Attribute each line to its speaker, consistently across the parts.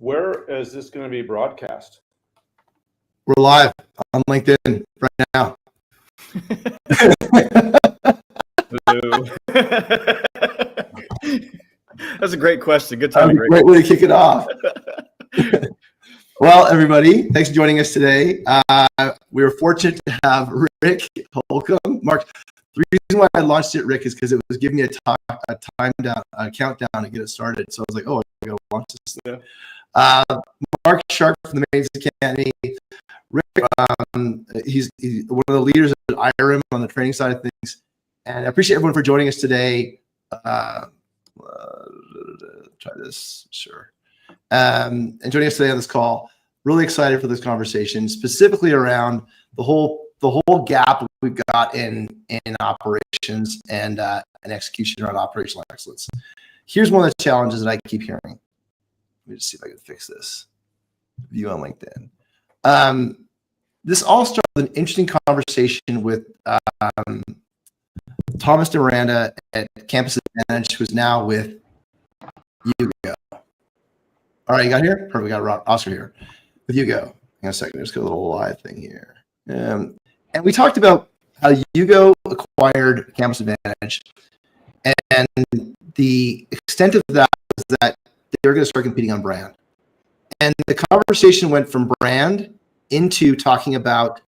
Speaker 1: Where is this going to be broadcast?
Speaker 2: We're live on LinkedIn right now.
Speaker 3: That's a great question. Good time.
Speaker 2: Great way to kick it off. Well, everybody, thanks for joining us today. We were fortunate to have Rick Holcomb. Mark, the reason why I launched it, Rick, is because it was giving me a countdown to get it started. So I was like, oh, I got to launch this. Yeah. Mark Sharp from the Maintenance Academy. Rick, he's one of the leaders at IRM on the training side of things. And I appreciate everyone for joining us today. Try this, sure. And joining us today on this call. Really excited for this conversation, specifically around the whole gap we've got in operations and execution around operational excellence. Here's one of the challenges that I keep hearing. Let me just see if I can fix this. View on LinkedIn. This all started with an interesting conversation with Thomas DeMiranda at Campus Advantage, who's now with Yugo. All right, you got here? Perfect. We got Oscar here with Yugo. Hang on a second. Let's go a little live thing here. And we talked about how Yugo acquired Campus Advantage, and the extent of that is that they were going to start competing on brand. And the conversation went from brand into talking about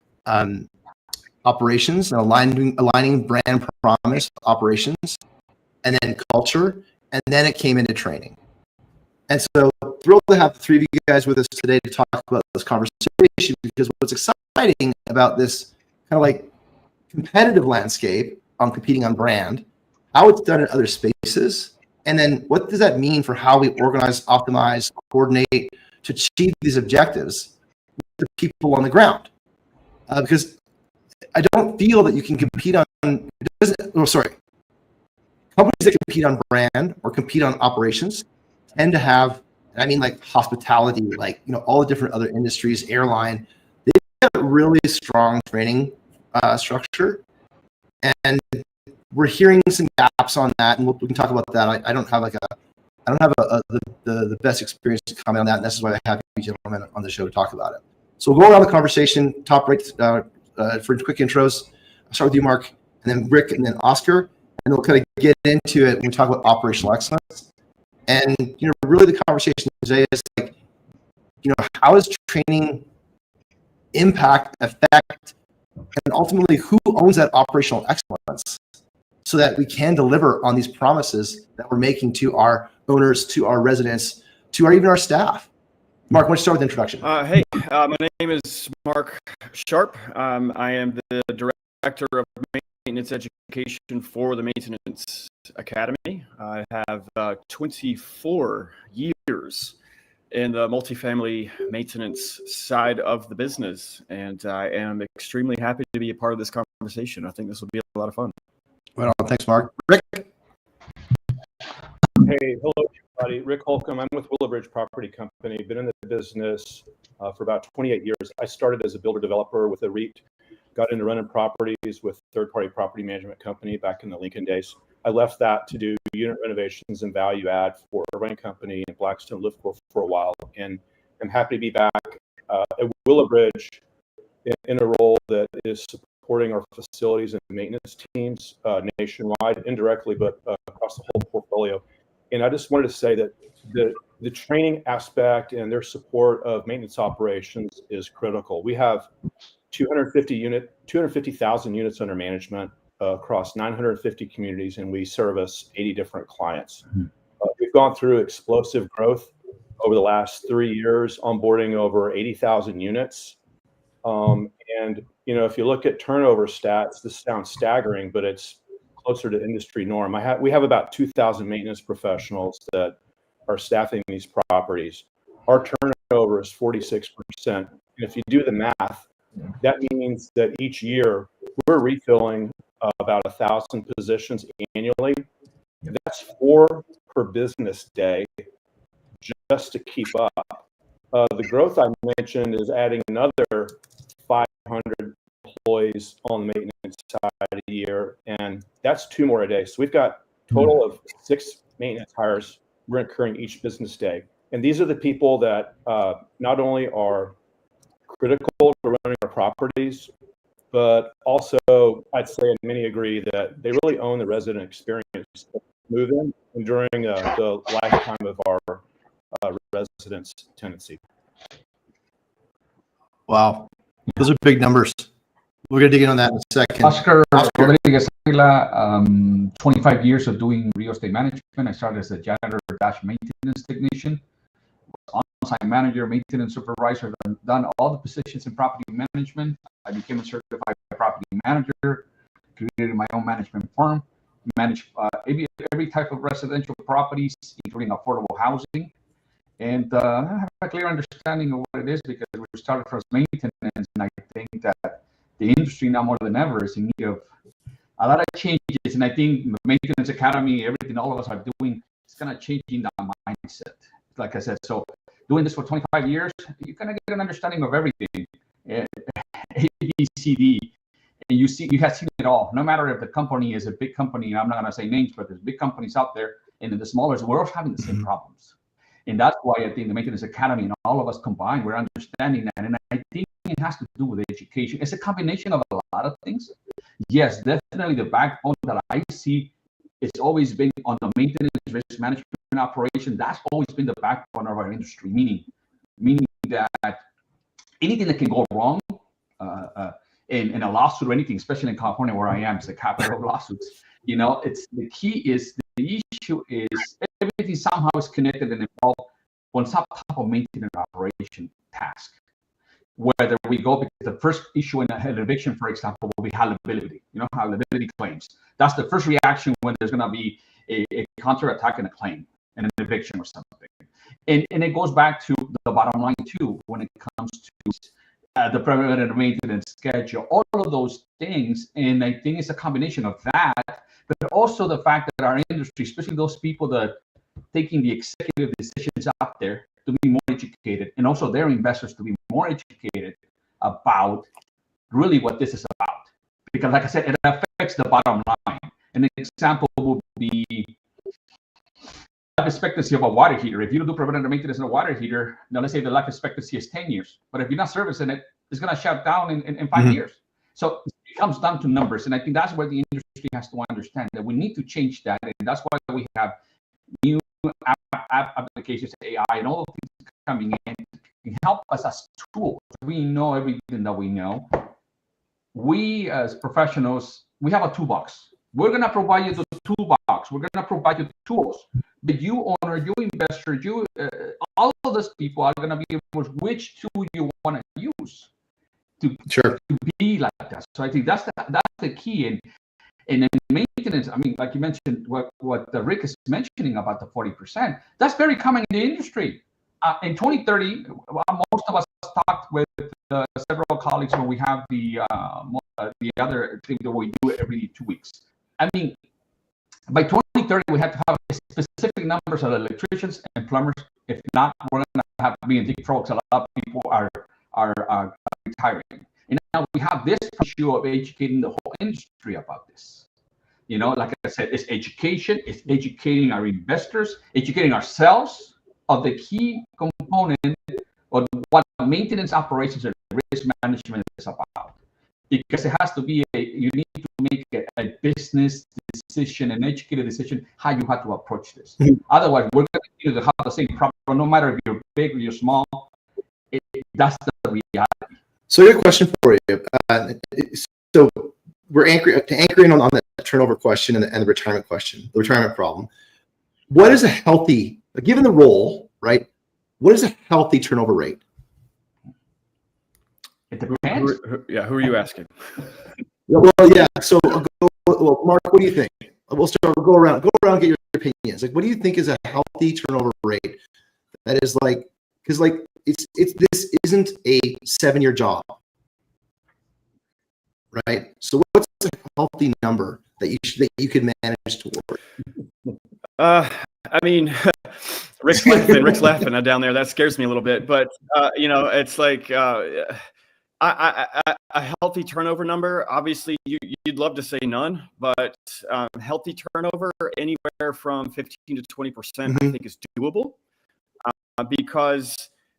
Speaker 2: operations and aligning brand promise operations, and then culture, and then it came into training. And so thrilled to have the three of you guys with us today to talk about this conversation, because what's exciting about this kind of like competitive landscape on competing on brand, how it's done in other spaces, and then what does that mean for how we organize, optimize, coordinate to achieve these objectives with the people on the ground. Because I don't feel that you can compete on, companies that compete on brand or compete on operations tend to have, I mean, like hospitality, like, all the different other industries, airline, they've got a really strong training structure. And we're hearing some gaps on that, and we can talk about that. I don't have the best experience to comment on that, and this is why I have you gentlemen on the show to talk about it. So we'll go around the conversation, top right for quick intros. I'll start with you, Mark, and then Rick, and then Oscar, and we'll kind of get into it when we talk about operational excellence. And really the conversation today is like, how does training impact, affect, and ultimately who owns that operational excellence so that we can deliver on these promises that we're making to our owners, to our residents, to even our staff. Mark, why don't you start with the introduction?
Speaker 3: Hey, my name is Mark Sharp. I am the Director of Maintenance Education for the Maintenance Academy. I have 24 years in the multifamily maintenance side of the business, and I am extremely happy to be a part of this conversation. I think this will be a lot of fun.
Speaker 2: Well, thanks, Mark. Rick?
Speaker 1: Hey, hello, everybody. Rick Holcomb. I'm with Willow Bridge Property Company. Been in the business for about 28 years. I started as a builder-developer with a REIT, got into running properties with third-party property management company back in the Lincoln days. I left that to do unit renovations and value add for a rent company in Blackstone Lift for a while, and I'm happy to be back at Willow Bridge in a role that is supporting our facilities and maintenance teams nationwide, indirectly, but across the whole portfolio. And I just wanted to say that the training aspect and their support of maintenance operations is critical. We have 250,000 units under management across 950 communities, and we service 80 different clients. We've gone through explosive growth over the last 3 years, onboarding over 80,000 units. And if you look at turnover stats, this sounds staggering, but it's closer to industry norm. We have about 2,000 maintenance professionals that are staffing these properties. Our turnover is 46%. And if you do the math, that means that each year we're refilling about 1,000 positions annually. That's 4 per business day just to keep up. The growth I mentioned is adding another 500 employees on the maintenance side a year, and that's 2 more a day. So we've got a total of 6 maintenance hires we're incurring each business day. And these are the people that not only are critical to running our properties, but also I'd say, and many agree, that they really own the resident experience, move in and during the lifetime of our residents' tenancy.
Speaker 2: Wow, those are big numbers. We're going to dig in on that in a second.
Speaker 4: Oscar Rodriguez Aguila, 25 years of doing real estate management. I started as a janitor/maintenance technician, on-site manager, maintenance supervisor, done all the positions in property management. I became a certified property manager, created my own management firm, managed every type of residential properties, including affordable housing. And I have a clear understanding of what it is because we started from maintenance, and I think that the industry now more than ever is in need of a lot of changes. And I think Maintenance Academy, everything all of us are doing, it's kind of changing that mindset. Like I said, so doing this for 25 years, you kind of get an understanding of everything, A, B, C, D, and you have seen it all. No matter if the company is a big company, and I'm not going to say names, but there's big companies out there, and in the smaller, we're all having the same problems. And that's why I think the Maintenance Academy and all of us combined, we're understanding that. And I think it has to do with education. It's a combination of a lot of things. Yes, definitely the backbone that I see it's always been on the maintenance, risk management, operation. That's always been the backbone of our industry, meaning that anything that can go wrong in a lawsuit or anything, especially in California where I am, it's the capital of lawsuits. It's the key is the issue is everything somehow is connected and involved on some type of maintenance operation task. Whether we go, because the first issue in an eviction, for example, will be liability. Liability claims. That's the first reaction when there's going to be a counterattack and a claim and an eviction or something. And it goes back to the bottom line too when it comes to the preventative maintenance schedule, all of those things. And I think it's a combination of that, but also the fact that our industry, especially those people that taking the executive decisions out there, to be more educated, and also their investors to be more educated about really what this is about. Because like I said, it affects the bottom line. An example would be life expectancy of a water heater. If you don't do preventative maintenance in a water heater, now let's say the life expectancy is 10 years, but if you're not servicing it, it's going to shut down in 5 years. So it comes down to numbers. And I think that's where the industry has to understand that we need to change that. And that's why we have new applications, AI, and all of things coming in can help us as tools. We know everything that we know. We as professionals, we have a toolbox. We're going to provide you the toolbox. We're going to provide you the tools. But you owner, you investor, all of those people are going to be able to which tool you want to use to be like that. So I think that's the key. And in maintenance, I mean, like you mentioned, what Rick is mentioning about the 40%, that's very common in the industry. In 2030, most of us talked with several colleagues when we have the other thing that we do every 2 weeks. I mean, by 2030, we have to have specific numbers of electricians and plumbers. If not, we're going to have to be in deep trouble. A lot of people are retiring. And now we have this issue of educating the whole industry about this. Like I said, it's education. It's educating our investors, educating ourselves of the key component of what maintenance operations and risk management is about. Because it has to be you need to make a business decision, an educated decision, how you have to approach this. Otherwise, we're going to continue to have the same problem, no matter if you're big or you're small. That's the reality.
Speaker 2: So I got a question for you. So we're anchoring on the turnover question and the retirement question, the retirement problem. What is a healthy, given the role, right? What is a healthy turnover rate?
Speaker 4: It depends.
Speaker 3: Who are you asking?
Speaker 2: Well, yeah. So, Mark, what do you think? We'll start. Go around. Get your opinions. Like, what do you think is a healthy turnover rate? That is because this isn't a 7-year job, right? So, what's a healthy number that you could manage toward?
Speaker 3: I mean, Rick's laughing down there. That scares me a little bit, but it's like a healthy turnover number. Obviously, you'd love to say none, but healthy turnover anywhere from 15 to 20%, I think is doable. because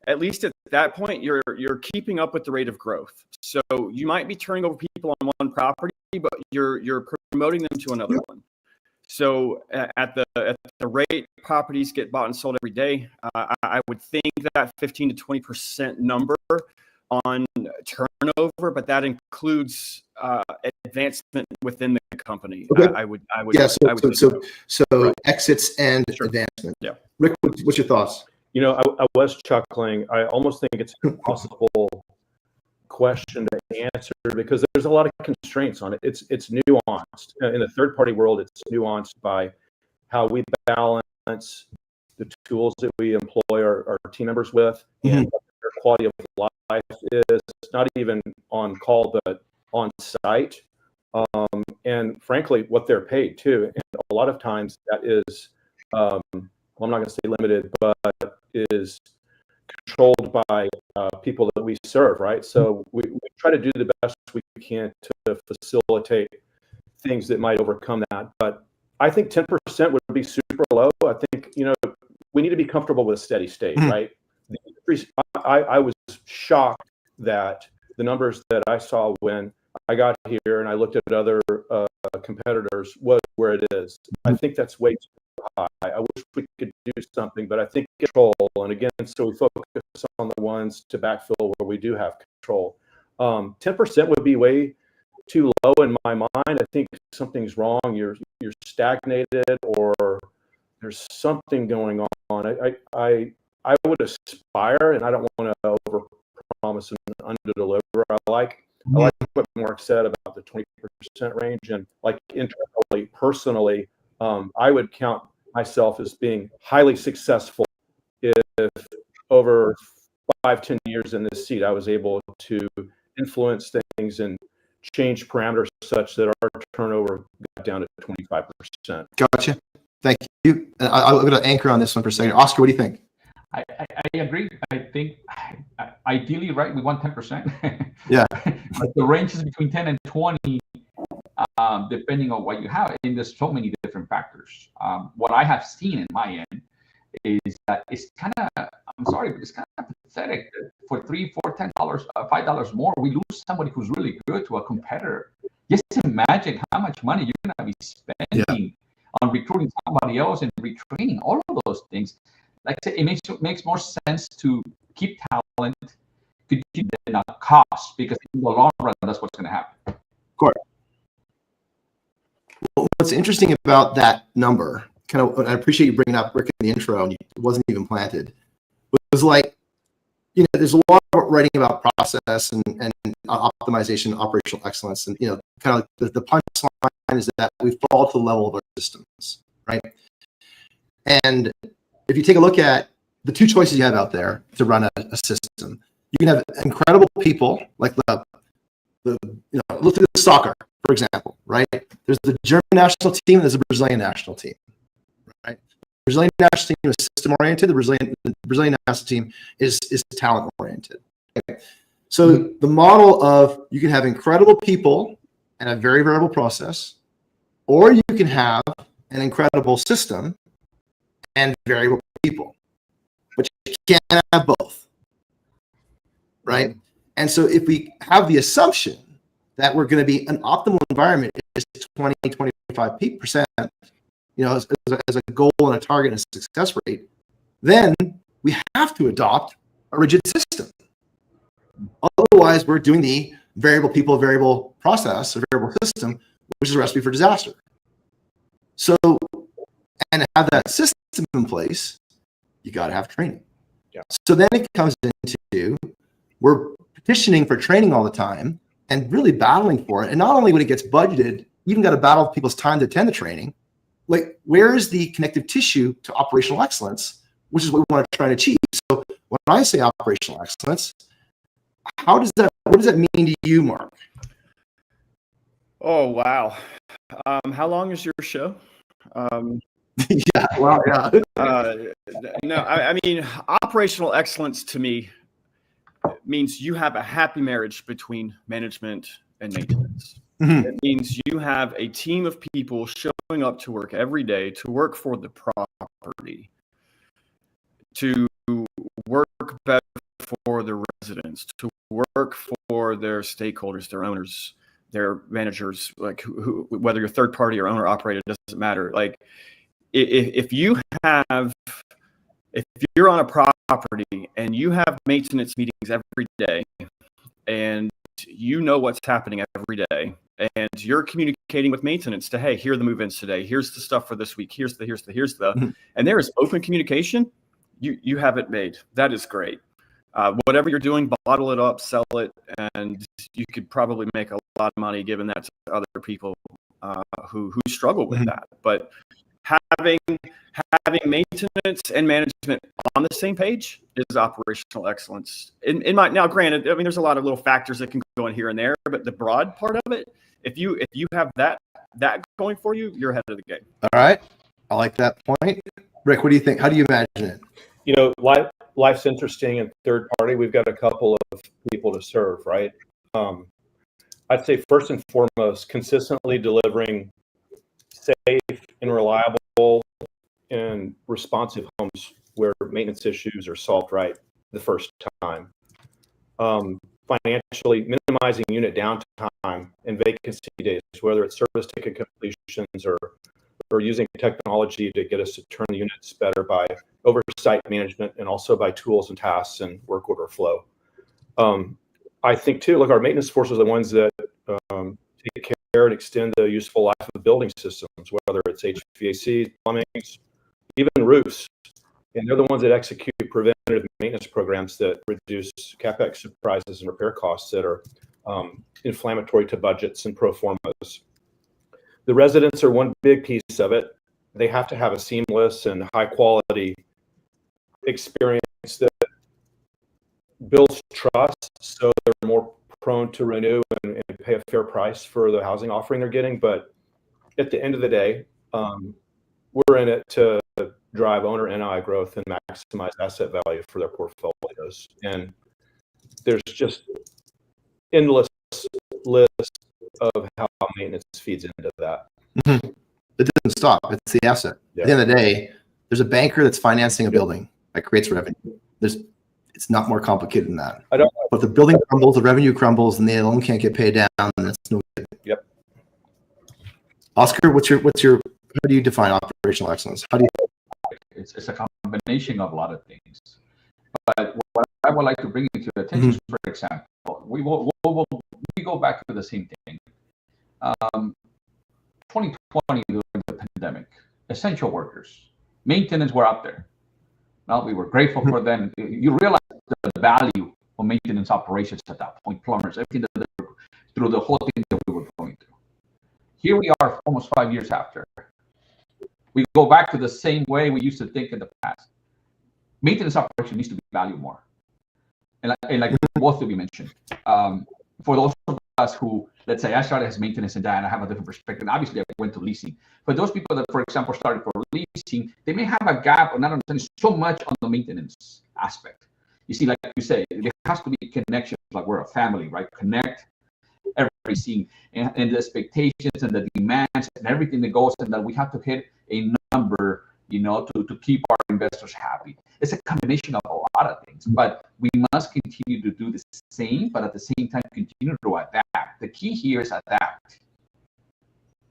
Speaker 3: at least at that point, you're keeping up with the rate of growth. So you might be turning over people on one property, but you're promoting them to another one. So at the rate properties get bought and sold every day, I would think that 15 to 20% number on turnover, but that includes advancement within the company.
Speaker 2: Okay.
Speaker 3: I would.
Speaker 2: Yeah. So
Speaker 3: Right.
Speaker 2: exits and
Speaker 3: Sure.
Speaker 2: advancement.
Speaker 3: Yeah.
Speaker 2: Rick, what's your thoughts?
Speaker 1: I was chuckling. I almost think it's an impossible question to answer because there's a lot of constraints on it. It's nuanced. In the third party world, it's nuanced by how we balance the tools that we employ our team members with and what their quality of life is, not even on call, but on site. And frankly, what they're paid too. And a lot of times that is, well, I'm not going to say limited, but is controlled by people that we serve, right? So we try to do the best we can to facilitate things that might overcome that. But I think 10% would be super low. I think, we need to be comfortable with a steady state, right? I was shocked that the numbers that I saw when I got here and I looked at other competitors was where it is. I think that's way too high. I wish we could do something, but I think control, and again, so we focus on the ones to backfill where we do have control. 10% would be way too low in my mind. I think something's wrong. You're stagnated, or there's something going on. I would aspire, and I don't want to overpromise and underdeliver. I like what Mark said about the 20% range, and like internally, personally, I would count myself as being highly successful if over 5-10 years in this seat, I was able to influence things and change parameters such that our turnover got down to 25%.
Speaker 2: Gotcha. Thank you. I'm going to anchor on this one for a second. Oscar, what do you think?
Speaker 4: I agree. I think ideally, right, we want 10%.
Speaker 2: Yeah.
Speaker 4: But the range is between 10 and 20, depending on what you have. And there's so many different factors. What I have seen in my end is that it's kind of, I'm sorry, but it's kind of pathetic that for $3, $4, $10, $5 more, we lose somebody who's really good to a competitor. Just imagine how much money you're going to be spending on recruiting somebody else and retraining, all of those things. Like I said, it makes more sense to keep talent than cost, because in the long run, that's what's going to happen.
Speaker 2: Of course. Well, what's interesting about that number, I appreciate you bringing up Rick in the intro, and it wasn't even planted, was like, there's a lot of writing about process and optimization, operational excellence, and kind of like the punchline is that we fall to the level of our systems, right? And if you take a look at the two choices you have out there to run a system, you can have incredible people like look at the soccer, for example, right? There's the German national team, and there's the Brazilian national team, right? The Brazilian national team is system oriented. The Brazilian national team is talent oriented. Okay? So the model of you can have incredible people and a very variable process, or you can have an incredible system and variable people, but you can't have both, right? And so if we have the assumption that we're going to be an optimal environment is 20-25%, as a goal and a target and a success rate, then we have to adopt a rigid system. Otherwise, we're doing the variable people, variable process, or variable system, which is a recipe for disaster. So, and to have that system in place, you got to have training.
Speaker 1: Yeah.
Speaker 2: So then it comes into, we're petitioning for training all the time and really battling for it. And not only when it gets budgeted, you even got to battle people's time to attend the training. Like, where is the connective tissue to operational excellence, which is what we want to try to achieve? So when I say operational excellence, what does that mean to you, Mark?
Speaker 3: Oh, wow. How long is your show?
Speaker 2: Yeah, well, yeah.
Speaker 3: No, I mean, operational excellence to me means you have a happy marriage between management and maintenance.
Speaker 2: Mm-hmm.
Speaker 3: It means you have a team of people showing up to work every day to work for the property, to work better for the residents, to work for their stakeholders, their owners, their managers, like whether you're third party or owner operated, doesn't matter. Like if you're on a property and you have maintenance meetings every day and you know what's happening every day and you're communicating with maintenance to, hey, here are the move-ins today. Here's the stuff for this week. Here's the, and there is open communication. You have it made. That is great. Whatever you're doing, bottle it up, sell it, and you could probably make a lot of money giving that to other people who struggle with that. But having maintenance and management on the same page is operational excellence. Now, granted, I mean, there's a lot of little factors that can go in here and there, but the broad part of it, if you have that going for you, you're ahead of the game.
Speaker 2: All right, I like that point. Rick, what do you think? How do you imagine it?
Speaker 1: Life's interesting and third party. We've got a couple of people to serve, right? I'd say first and foremost, consistently delivering safe and reliable and responsive homes where maintenance issues are solved right the first time. Financially minimizing unit downtime and vacancy days, whether it's service ticket completions or using technology to get us to turn the units better by oversight management and also by tools and tasks and work order flow. I think too, look, our maintenance forces are the ones that take care and extend the useful life of building systems, whether it's HVAC, plumbing, even roofs. And they're the ones that execute preventative maintenance programs that reduce CapEx surprises and repair costs that are inflammatory to budgets and pro formas. The residents are one big piece of it. They have to have a seamless and high quality experience that builds trust, so they're more prone to renew and pay a fair price for the housing offering they're getting. But at the end of the day, we're in it to drive owner NI growth and maximize asset value for their portfolios. And there's just endless list of how maintenance feeds into that.
Speaker 2: Mm-hmm. It doesn't stop. It's the asset. Yeah. At the end of the day, there's a banker that's financing a building that creates revenue. It's not more complicated than that. But if the building crumbles, the revenue crumbles, and the loan can't get paid down, that's no good.
Speaker 1: Yep.
Speaker 2: Oscar, what's your how do you define operational excellence? How do you?
Speaker 4: It's a combination of a lot of things. But what I would like to bring into your attention, mm-hmm. For example, we go back to the same thing. 2020 during the pandemic, essential workers, maintenance were out there. Now we were grateful for them. You realize the value of maintenance operations at that point, plumbers, everything that they were, through the whole thing that we were going through. Here we are almost 5 years after. We go back to the same way we used to think in the past. Maintenance operation needs to be valued more. And like both of you mentioned, for those of us who, let's say I started as maintenance and I have a different perspective. Obviously, I went to leasing. For those people that, for example, started for leasing, they may have a gap or not understanding so much on the maintenance aspect. You see, like you say, there has to be a connection, like we're a family, right? Connect everything and the expectations and the demands and everything that goes, and that we have to hit a number, to keep our investors happy. It's a combination of a lot of things, but we must continue to do the same, but at the same time, continue to adapt. The key here is adapt.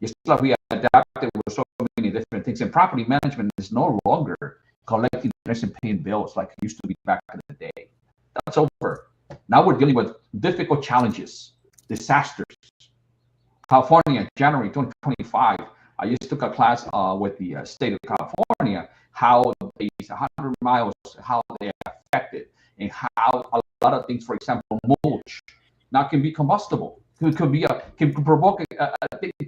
Speaker 4: It's like we adapted with so many different things, and property management is no longer collecting rents and paying bills like it used to be back in the day. That's over. Now we're dealing with difficult challenges, disasters. California, January 2025, I just took a class with the state of California, how these 100 miles, how they affected, and how a lot of things, for example, mulch, now can be combustible. It could be can provoke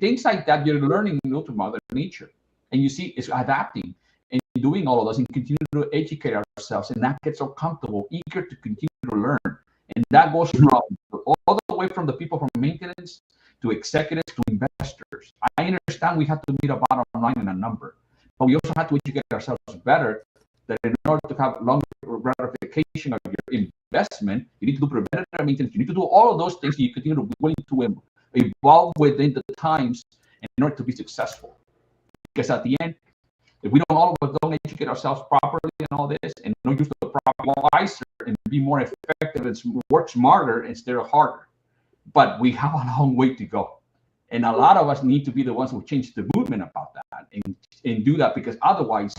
Speaker 4: things like that. You're learning to Mother Nature, and you see it's adapting and doing all of this and continue to educate ourselves, and not get so comfortable, eager to continue to learn. And that goes from all the way from the people from maintenance to executives to investors. I understand we have to meet a bottom line and a number, but we also have to educate ourselves better that in order to have longer gratification of your investment, you need to do preventative maintenance. You need to do all of those things. You continue to be willing to evolve within the times in order to be successful. Because at the end, if we don't educate ourselves properly and all this, and don't use the proper wiser and be more effective and work smarter instead of harder. But we have a long way to go. And a lot of us need to be the ones who change the movement about that and do that, because otherwise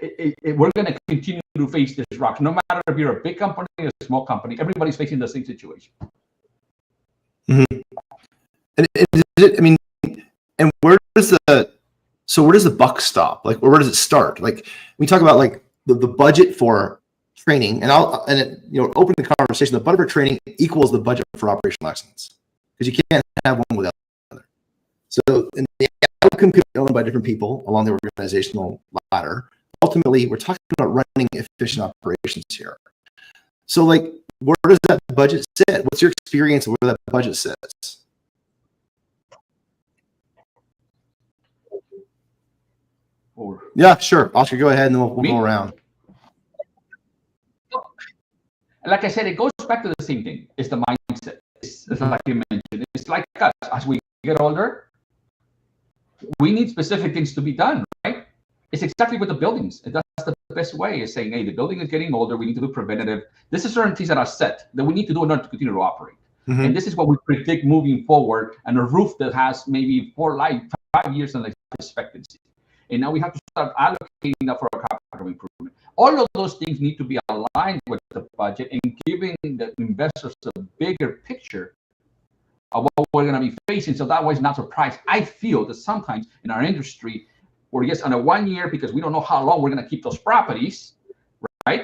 Speaker 4: we're going to continue to face this rock. No matter if you're a big company or a small company, everybody's facing the same situation.
Speaker 2: Mm-hmm. And where does the buck stop? Like, where does it start? Like, we talk about like the budget for training, and open the conversation. The budget for training equals the budget for operational excellence, because you can't have one without the other. So, and the outcome could be owned by different people along the organizational ladder. Ultimately, we're talking about running efficient operations here. So, like, where does that budget sit? What's your experience of where that budget sits? Yeah, sure. Oscar, go ahead, and then we'll go around.
Speaker 4: Like I said, it goes back to the same thing. It's the mindset. It's like you mentioned. It's like us. As we get older, we need specific things to be done, right? It's exactly with the buildings. And that's the best way, is saying, hey, the building is getting older. We need to do preventative. This is certain things that are set that we need to do in order to continue to operate. Mm-hmm. And this is what we predict moving forward. And a roof that has maybe 5 years in life expectancy. And now we have to start allocating that for our capital improvement. All of those things need to be aligned with the budget and giving the investors a bigger picture of what we're going to be facing. So that way it's not surprised. I feel that sometimes in our industry, we're just on a 1 year, because we don't know how long we're going to keep those properties, right?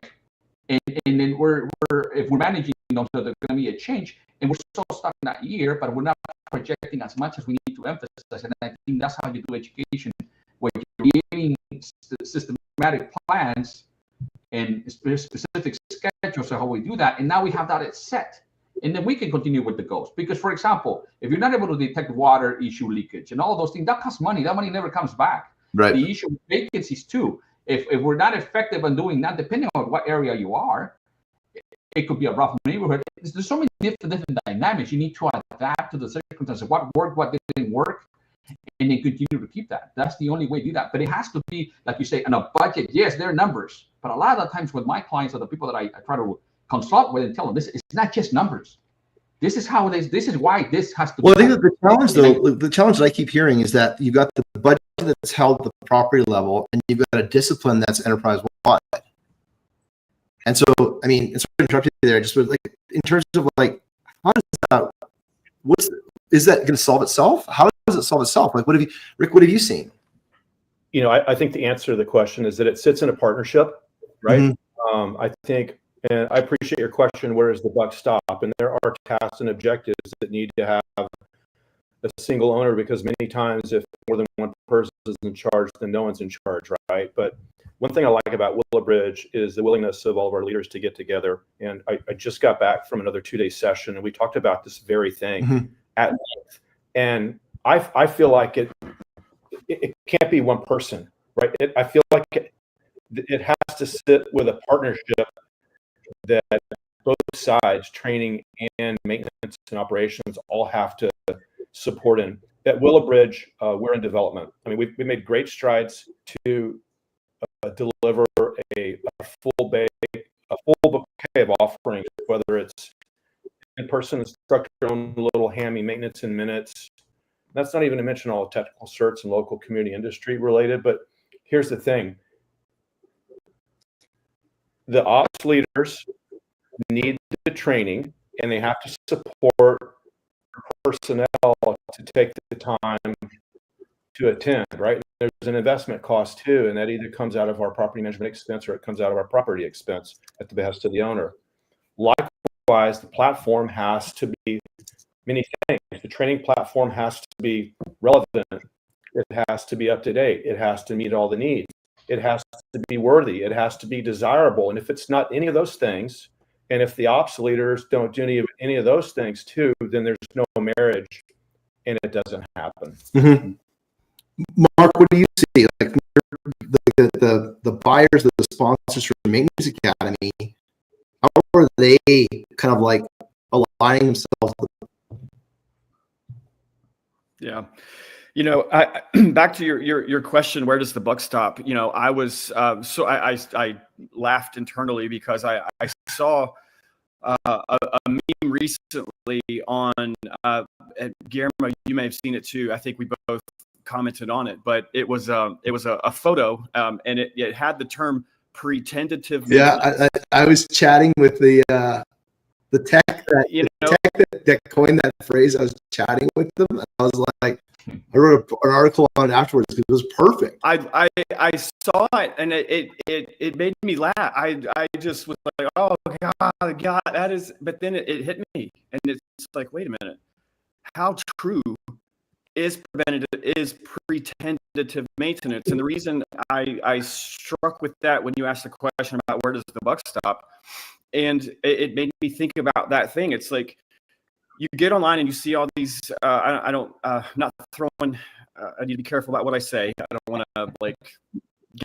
Speaker 4: And then if we're managing them, so there's going to be a change, and we're so stuck in that year, but we're not projecting as much as we need to emphasize. And I think that's how you do education, where you're giving systematic plans and specific schedules of how we do that. And now we have that set. And then we can continue with the goals. Because, for example, if you're not able to detect water issue leakage and all those things, that costs money. That money never comes back. Right. The issue with vacancies, too. If we're not effective in doing that, depending on what area you are, it could be a rough neighborhood. There's so many different dynamics. You need to adapt to the circumstances. What worked, what didn't work, and then continue to keep that. That's the only way to do that. But it has to be, like you say, on a budget. Yes, there are numbers. But a lot of the times with my clients or the people that I try to consult with and tell them, this is not just numbers. This is how this is why this has to be.
Speaker 2: Well, I think that the challenge, though, the challenge that I keep hearing is that you've got the budget that's held at the property level, and you've got a discipline that's enterprise-wide. And so, I mean, it's interrupted you there, just with, like, in terms of, like, how does that, is that going to solve itself? How does it solve itself? Like, Rick, what have you seen?
Speaker 1: You know, I think the answer to the question is that it sits in a partnership, right? Mm-hmm. I think, and I appreciate your question, where does the buck stop? And there are tasks and objectives that need to have a single owner, because many times if more than one person is in charge, then no one's in charge, right? But one thing I like about Willow Bridge is the willingness of all of our leaders to get together. And I just got back from another 2-day session, and we talked about this very thing mm-hmm. at length. And I feel like it can't be one person, right? I feel like it has to sit with a partnership that both sides, training and maintenance and operations, all have to support in. At Willow Bridge, we're in development. I mean, we made great strides to deliver a full bouquet of offerings, whether it's in-person instructor-owned little hammy maintenance in minutes. That's not even to mention all the technical certs and local community industry related. But here's the thing. The ops leaders need the training, and they have to support personnel to take the time to attend, right? There's an investment cost too, and that either comes out of our property management expense or it comes out of our property expense at the behest of the owner. Likewise, the platform has to be many things. The training platform has to be relevant. It has to be up to date. It has to meet all the needs. It has to be worthy. It has to be desirable. And if it's not any of those things, and if the ops leaders don't do any of those things too, then there's no marriage, and it doesn't happen.
Speaker 2: Mm-hmm. Mark, what do you see? Like the buyers, the sponsors for the Maintenance Academy, how are they kind of like aligning themselves with?
Speaker 3: Yeah. Back to your question, where does the buck stop? I was I laughed internally because I saw a meme recently on Guillermo. You may have seen it too. I think we both commented on it, but it was a photo, and it had the term pretentative.
Speaker 2: Yeah, I was chatting with the tech that coined that phrase. I was chatting with them. And I was like, I wrote an article on it afterwards because it was perfect.
Speaker 3: I saw it and it made me laugh. I just was like, oh God, that is. But then it hit me, and it's like, wait a minute, how true is pretentative maintenance? And the reason I struck with that when you asked the question about where does the buck stop, and it made me think about that thing. It's like you get online and you see all these. I'm not throwing. I need to be careful about what I say. I don't want to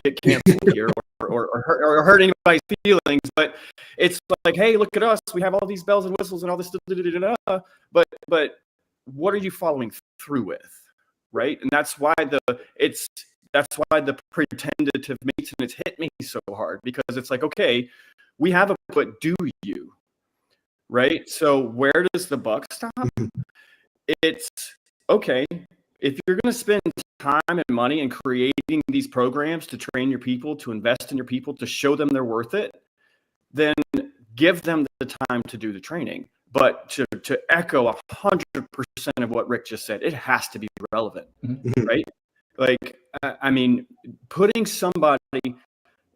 Speaker 3: get canceled here or hurt anybody's feelings. But it's like, hey, look at us. We have all these bells and whistles and all this. But what are you following through with, right? And that's why the pretentative maintenance hit me so hard, because it's like, okay, we have but do you, right? So where does the buck stop? It's okay, if you're going to spend time and money in creating these programs to train your people, to invest in your people, to show them they're worth it, then give them the time to do the training. But to echo 100% of what Rick just said, it has to be relevant, right? Like, I mean, putting somebody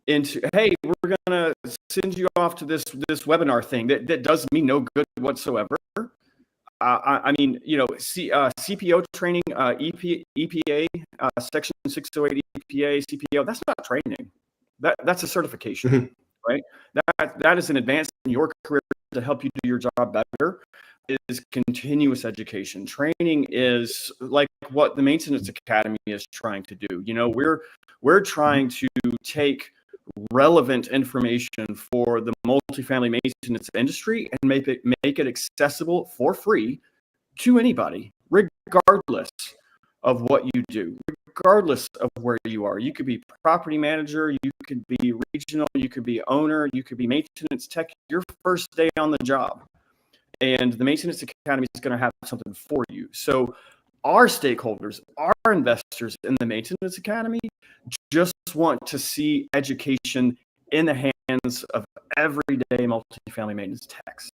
Speaker 3: into, hey, we're gonna send you off to this webinar thing that does me no good whatsoever. I mean, CPO training, EPA, Section 608 EPA, CPO. That's not training. That's a certification, right? That is an advance in your career to help you do your job better. Is continuous education. Training is like what the Maintenance Academy is trying to do. We're trying to take relevant information for the multifamily maintenance industry and make it accessible for free to anybody, regardless of what you do, regardless of where you are. You could be property manager, you could be regional, you could be owner, you could be maintenance tech, your first day on the job. And the Maintenance Academy is going to have something for you. So our stakeholders, our investors in the Maintenance Academy just want to see education in the hands of everyday multifamily maintenance techs,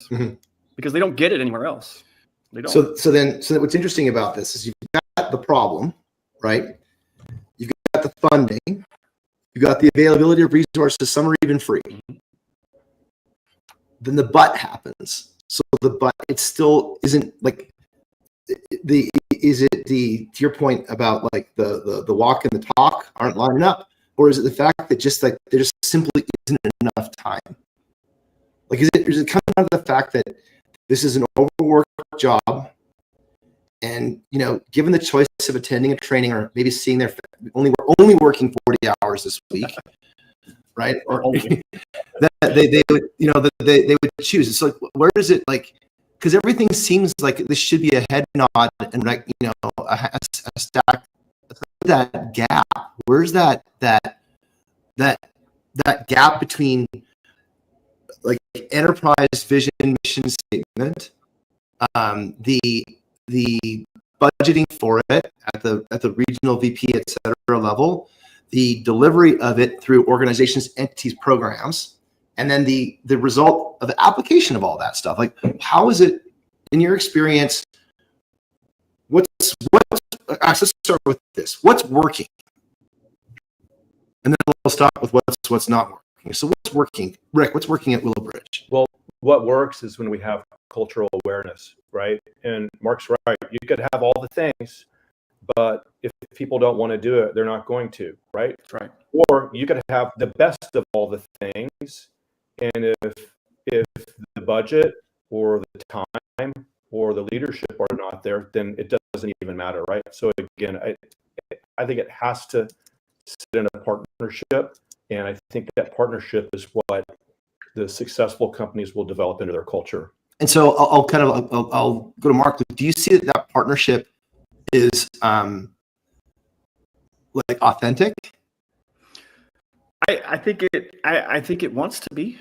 Speaker 3: because they don't get it anywhere else. They don't.
Speaker 2: So then what's interesting about this is you've got the problem, right? You've got the funding, you've got the availability of resources, some are even free. Then the but happens. So it still isn't like to your point about like the walk and the talk aren't lining up, or is it the fact that just like there just simply isn't enough time? Like, is it coming out of the fact that this is an overworked job, and given the choice of attending a training or maybe seeing we're only working 40 hours this week, right? Or that they would choose. It's like, where is it, like, because everything seems like this should be a head nod and like a stack. That gap, where's that gap between like enterprise vision, mission statement, the budgeting for it at the regional VP, et cetera level, the delivery of it through organizations, entities, programs, and then the result of the application of all that stuff. Like, how is it in your experience? Let's start with this. What's working? And then we'll stop with what's not working. So what's working? Rick, what's working at Willow Bridge?
Speaker 1: Well, what works is when we have cultural awareness, right? And Mark's right. You could have all the things, but if people don't want to do it, they're not going to, right?
Speaker 3: That's right.
Speaker 1: Or you could have the best of all the things, and if the budget or the time or the leadership are not there, then it doesn't even matter, right? So again, I think it has to sit in a partnership, and I think that partnership is what the successful companies will develop into their culture.
Speaker 2: And so I'll go to Mark. Do you see that partnership is like authentic?
Speaker 3: I think it wants to be.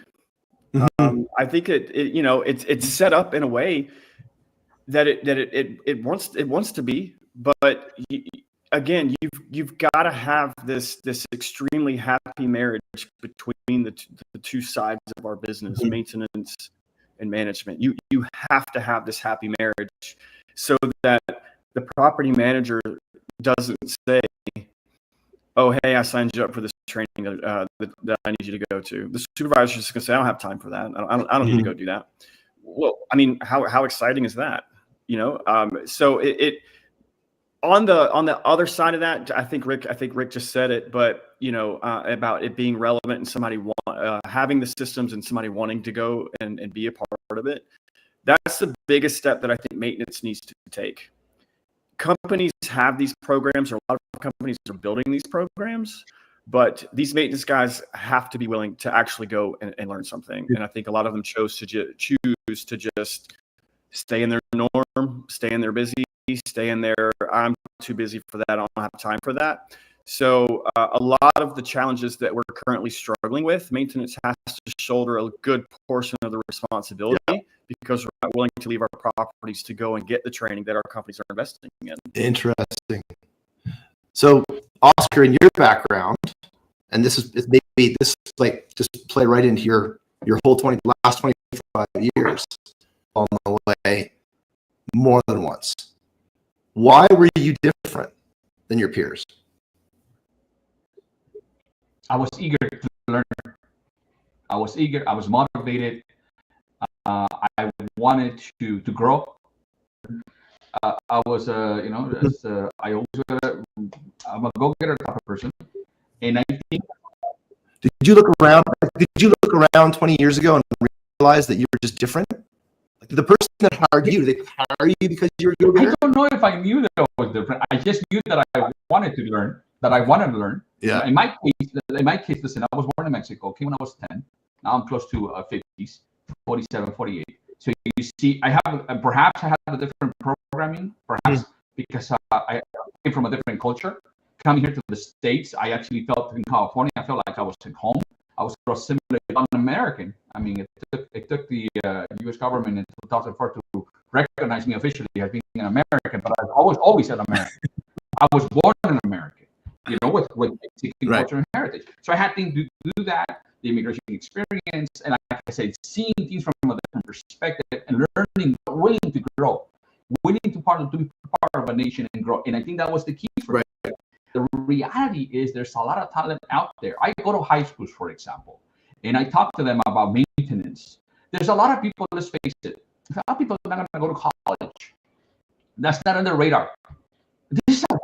Speaker 2: Mhm.
Speaker 3: I think it's set up in a way that it wants to be, but again, you've got to have this extremely happy marriage between the two sides of our business,
Speaker 2: Mhm.
Speaker 3: maintenance and management. You have to have this happy marriage so that the property manager doesn't say, "Oh, hey, I signed you up for this training that I need you to go to." The supervisor's just going to say, "I don't have time for that. I don't need to go do that." Well, I mean, how exciting is that? So it on the other side of that, I think Rick just said it, but about it being relevant and somebody having the systems and somebody wanting to go and be a part of it. That's the biggest step that I think maintenance needs to take. Companies have these programs, or a lot of companies are building these programs, but these maintenance guys have to be willing to actually go and learn something. And I think a lot of them choose to just stay in their norm, stay in their busy, stay in their, I'm too busy for that, I don't have time for that. So a lot of the challenges that we're currently struggling with, maintenance has to shoulder a good portion of the responsibility because we're not willing to leave our properties to go and get the training that our companies are investing in.
Speaker 2: Interesting. So, Oscar, in your background, and this is like just play right into your whole last 25 years on the way more than once. Why were you different than your peers?
Speaker 4: I was eager to learn. I was eager. I was motivated. I wanted to grow. I was, I always, I'm a go-getter type of person, and I think.
Speaker 2: Did you look around? 20 years ago and realize that you were just different? Like the person that hired you, did they hire you because you were a go-getter?
Speaker 4: I don't know if I knew that I was different. I just knew that I wanted to learn. Yeah. In my case, listen, I was born in Mexico. Came when I was 10. Now I'm close to 50s, 47, 48. So you see, perhaps I had a different programming, perhaps because I came from a different culture. Coming here to the States, I actually felt in California, I felt like I was at home. I was assimilated un-American. I mean, it took the U.S. government in 2004 to recognize me officially as being an American, but I've always said American. I was born an American, with Mexican culture and heritage. So I had to do that, the immigration experience, and like I said, seeing things from a different perspective and learning, willing to grow, willing to be part of a nation and grow. And I think that was the key for me. The reality is there's a lot of talent out there. I go to high schools, for example, and I talk to them about maintenance. There's a lot of people, let's face it, a lot of people are not going to go to college. That's not on their radar. This is a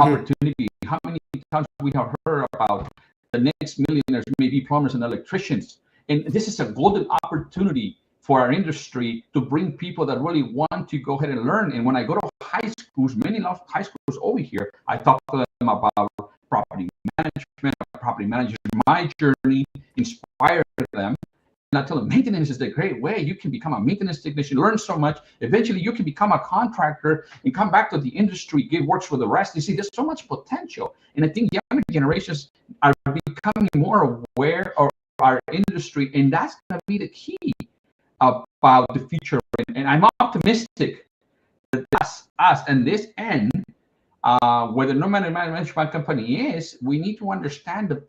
Speaker 4: opportunity. How many times we have heard about the next millionaires, maybe plumbers and electricians. And this is a golden opportunity for our industry to bring people that really want to go ahead and learn. And when I go to high schools, many high schools over here, I talk to them about property managers, my journey, inspire them. And I tell them maintenance is the great way. You can become a maintenance technician, learn so much. Eventually, you can become a contractor and come back to the industry, give works for the rest. You see, there's so much potential. And I think younger generations are becoming more aware of our industry. And that's going to be the key about the future. And I'm optimistic that us and this end, whether no matter management company is, we need to understand the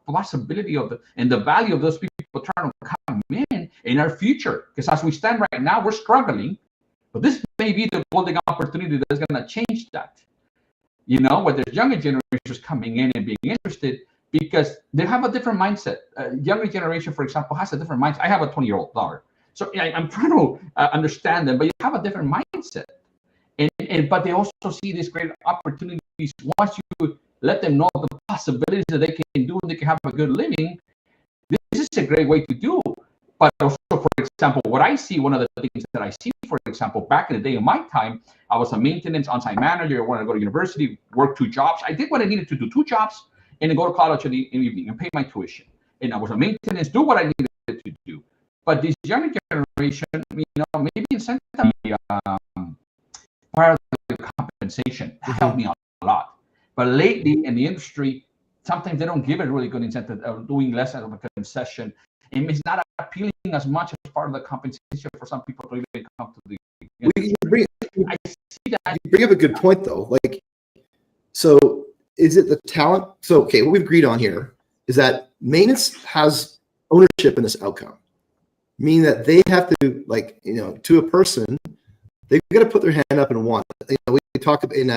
Speaker 4: possibility of the value of those people trying to come in our future. Because as we stand right now, we're struggling, but this may be the golden opportunity that's going to change that. Where there's younger generations coming in and being interested because they have a different mindset. Younger generation, for example, has a different mindset. I have a 20-year-old daughter, so I'm trying to understand them, but you have a different mindset. But they also see these great opportunities once you let them know the possibilities that they can do and they can have a good living. This is a great way to do. But also, for example, what I see, one of the things that I see, for example, back in the day in my time, I was a maintenance on-site manager. I wanted to go to university, work 2 jobs. I did what I needed to do, 2 jobs, and then go to college in the evening and pay my tuition. And I was a maintenance, do what I needed to do. But this younger generation, maybe incentive part of the compensation helped me a lot. But lately in the industry, sometimes they don't give a really good incentive of doing less of a concession. And it's not appealing as much as part of the compensation for some people to really come to the industry. I see that.
Speaker 2: You bring up a good point though. Like, so is it the talent? So, okay, what we've agreed on here is that maintenance has ownership in this outcome, meaning that they have to, like, you know, to a person, they've got to put their hand up and want it. You know, we talk about in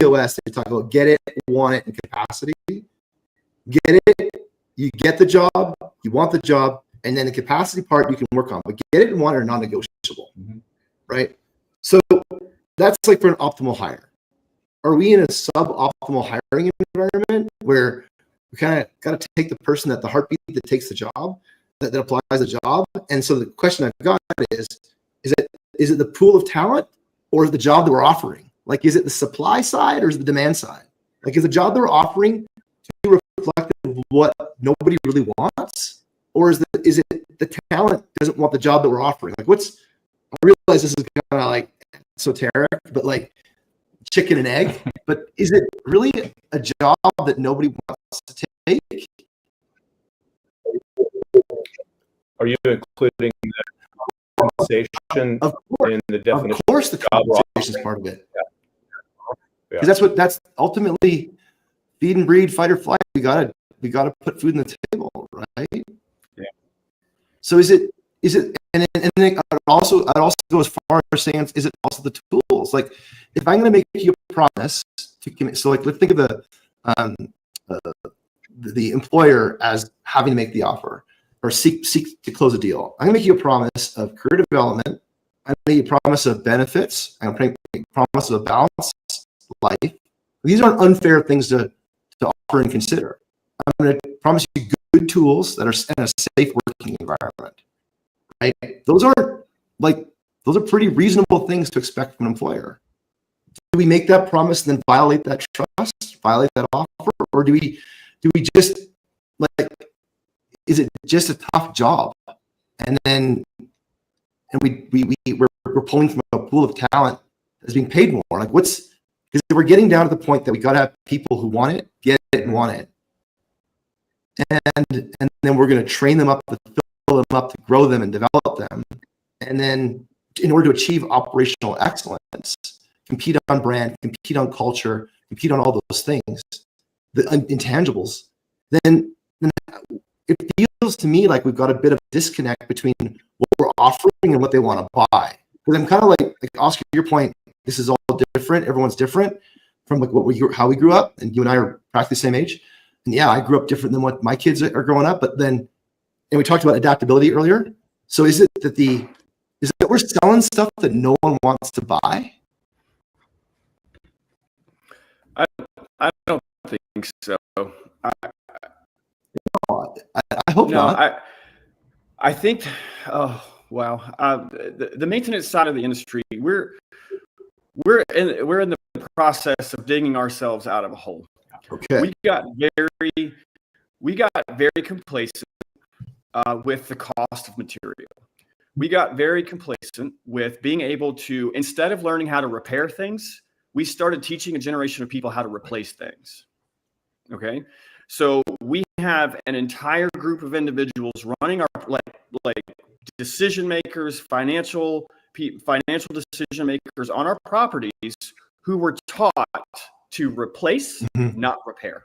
Speaker 2: EOS, they talk about get it, want it, and capacity. Get it, you get the job, you want the job, and then the capacity part you can work on. But get it and want it are non-negotiable, right? So that's like for an optimal hire. Are we in a suboptimal hiring environment where we kind of got to take the person at the heartbeat that takes the job, that applies the job? And so the question I've got is it the pool of talent or is the job that we're offering? Like, is it the supply side or is it the demand side? Like, is the job that we're offering too reflective of what nobody really wants? Or is it the talent doesn't want the job that we're offering? Like, I realize this is kind of like esoteric, but like chicken and egg, but is it really a job that nobody wants to take?
Speaker 1: Are you including the compensation in the definition?
Speaker 2: Of course, the compensation is part of it. Because that's ultimately feed and breed, fight or flight. We gotta put food on the table, right?
Speaker 1: Yeah.
Speaker 2: So is it, and then I'd also go as far as saying, is it also the tools? Like, if I'm going to make you a promise to commit, so like let's think of the employer as having to make the offer or seek to close a deal. I'm going to make you a promise of career development. I'm going to make you a promise of benefits. I'm going to make a promise of a balanced life. These aren't unfair things to offer and consider. I'm going to promise you good tools that are in a safe working environment. Right? Those are pretty reasonable things to expect from an employer. Do we make that promise and then violate that trust, violate that offer, or do we just, like, is it just a tough job? And we're pulling from a pool of talent that's being paid more. Like, because we're getting down to the point that we got to have people who want it, get it, and want it, and then we're going to train them up to fill them up, to grow them and develop them, and then in order to achieve operational excellence, compete on brand, compete on culture, compete on all those things, the intangibles, then it feels to me like we've got a bit of disconnect between what we're offering and what they want to buy. Because I'm kind of like Oscar, your point, this is all different. Everyone's different from like how we grew up, and you and I are practically the same age. And yeah, I grew up different than what my kids are growing up. But then, and we talked about adaptability earlier. So is it that we're selling stuff that no one wants to buy?
Speaker 3: I don't think so.
Speaker 2: I hope not.
Speaker 3: I think, oh wow, the maintenance side of the industry, we're in the process of digging ourselves out of a hole.
Speaker 2: Okay.
Speaker 3: We got very complacent with the cost of material. We got very complacent with being able to, instead of learning how to repair things, we started teaching a generation of people how to replace things. Okay. So we have an entire group of individuals running our like decision makers, financial decision makers on our properties who were taught to replace, not repair.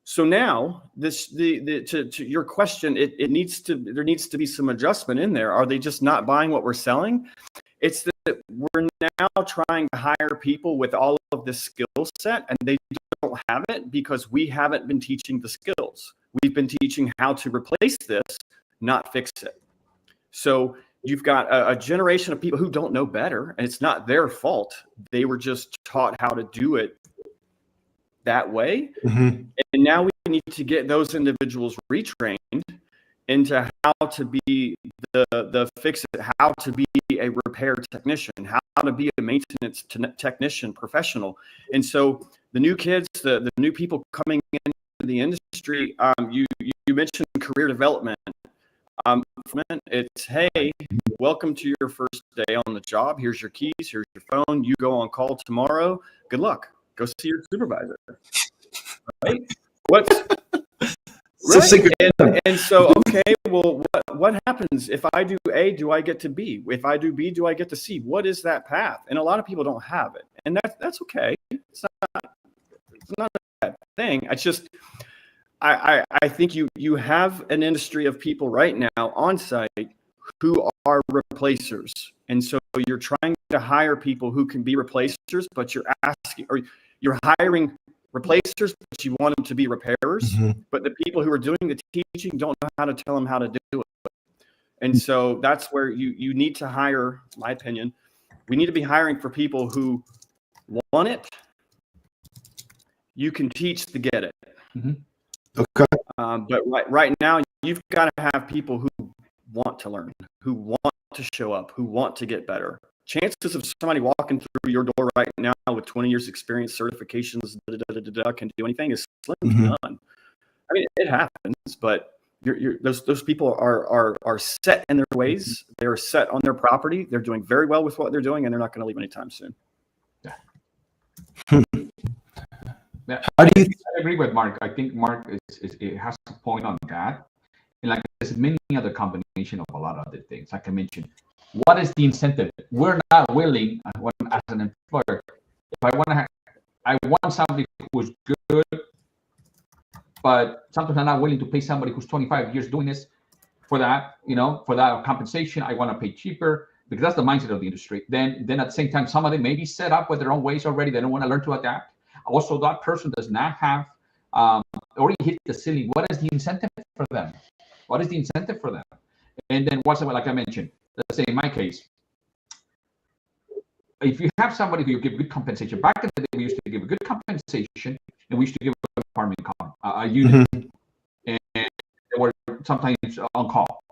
Speaker 3: So now to your question, there needs to be some adjustment in there. Are they just not buying what we're selling? It's that we're now trying to hire people with all of this skill set, and they don't have it because we haven't been teaching the skills. We've been teaching how to replace this, not fix it. So you've got a generation of people who don't know better, and it's not their fault. They were just taught how to do it that way. And now we need to get those individuals retrained into how to be the fix it, how to be a repair technician, how to be a maintenance technician professional. And so the new kids, the new people coming into the industry, you mentioned career development. It's, hey, welcome to your first day on the job. Here's your keys. Here's your phone. You go on call tomorrow. Good luck. Go see your supervisor. Right? What's
Speaker 2: Right.
Speaker 3: And so, okay, well, what happens if I do A? Do I get to B? If I do B, do I get to C? What is that path? And a lot of people don't have it, and that's okay. It's not a bad thing. It's just I think you have an industry of people right now on site who are replacers, and so you're trying to hire people who can be replacers, but you're hiring replacers, but you want them to be repairers. But the people who are doing the teaching don't know how to tell them how to do it. And so that's where you need to hire, in my opinion, we need to be hiring for people who want it. You can teach to get it.
Speaker 2: Okay.
Speaker 3: But right now, you've got to have people who want to learn, who want to show up, who want to get better. Chances of somebody walking through your door right now with 20 years experience, certifications, can do anything is slim to none. I mean, it happens, but those people are set in their ways. They're set on their property. They're doing very well with what they're doing, and they're not going to leave anytime soon.
Speaker 4: How do you? I agree with Mark. I think Mark it has a point on that. And like there's many other combination of a lot of other things. Like I mentioned, what is the incentive? We're not willing, as an employer, if I want somebody who's good, but sometimes I'm not willing to pay somebody who's 25 years doing this for that, for that compensation. I want to pay cheaper because that's the mindset of the industry. Then at the same time, some of them may be set up with their own ways already. They don't want to learn to adapt. Also, that person does not have already hit the ceiling. What is the incentive for them? What is the incentive for them? And then like I mentioned, let's say in my case, if you have somebody who you give good compensation, back in the day we used to give a good compensation, and we used to give an apartment a unit, and they were sometimes on call.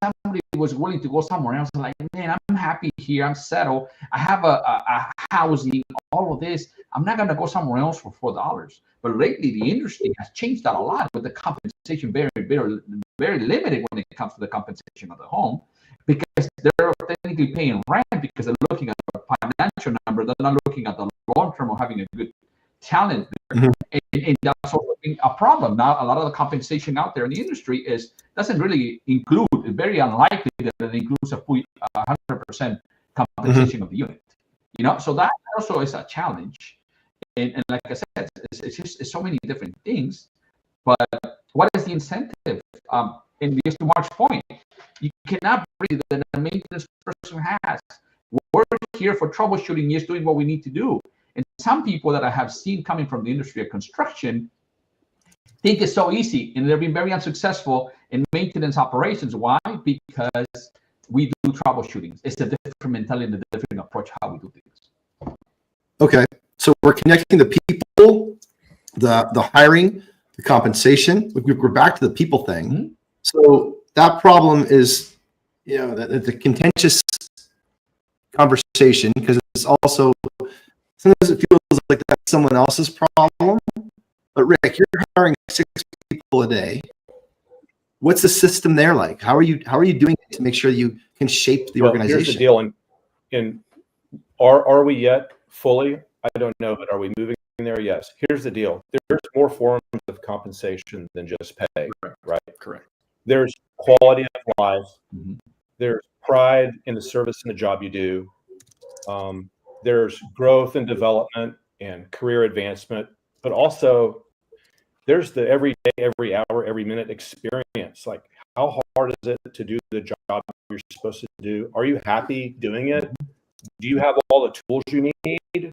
Speaker 4: Somebody was willing to go somewhere else, like, man, I'm happy here, I'm settled, I have a housing, all of this. I'm not gonna go somewhere else for $4. But lately, the industry has changed that a lot with the compensation very, very, very limited when it comes to the compensation of the home, because they're technically paying rent because they're looking at the financial number. They're not looking at the long term of having a good talent there. And that's also a problem. Now, a lot of the compensation out there in the industry doesn't really include, very unlikely that it includes a 100% compensation of the unit. So that also is a challenge. And like I said, it's so many different things. But what is the incentive? And just to Mark's point, you cannot bring that a maintenance person has. We're here for troubleshooting, just doing what we need to do. And some people that I have seen coming from the industry of construction think it's so easy, and they've been very unsuccessful in maintenance operations. Why? Because we do troubleshooting. It's a different mentality and a different approach how we do things.
Speaker 2: Okay, so we're connecting the people, the hiring, the compensation. We're back to the people thing. So that problem is, the contentious conversation, because it's also sometimes it feels like that's someone else's problem. But Rick, you're hiring 6 people a day. What's the system there like? How are you doing it to make sure you can shape the organization?
Speaker 1: Here's the deal, and are we yet fully? I don't know, but are we moving there? Yes. Here's the deal. There's more forms of compensation than just pay, right?
Speaker 3: Correct.
Speaker 1: There's quality of life. There's pride in the service and the job you do. There's growth and development and career advancement, but also there's the every day, every hour, every minute experience. Like, how hard is it to do the job you're supposed to do? Are you happy doing it? Do you have all the tools you need?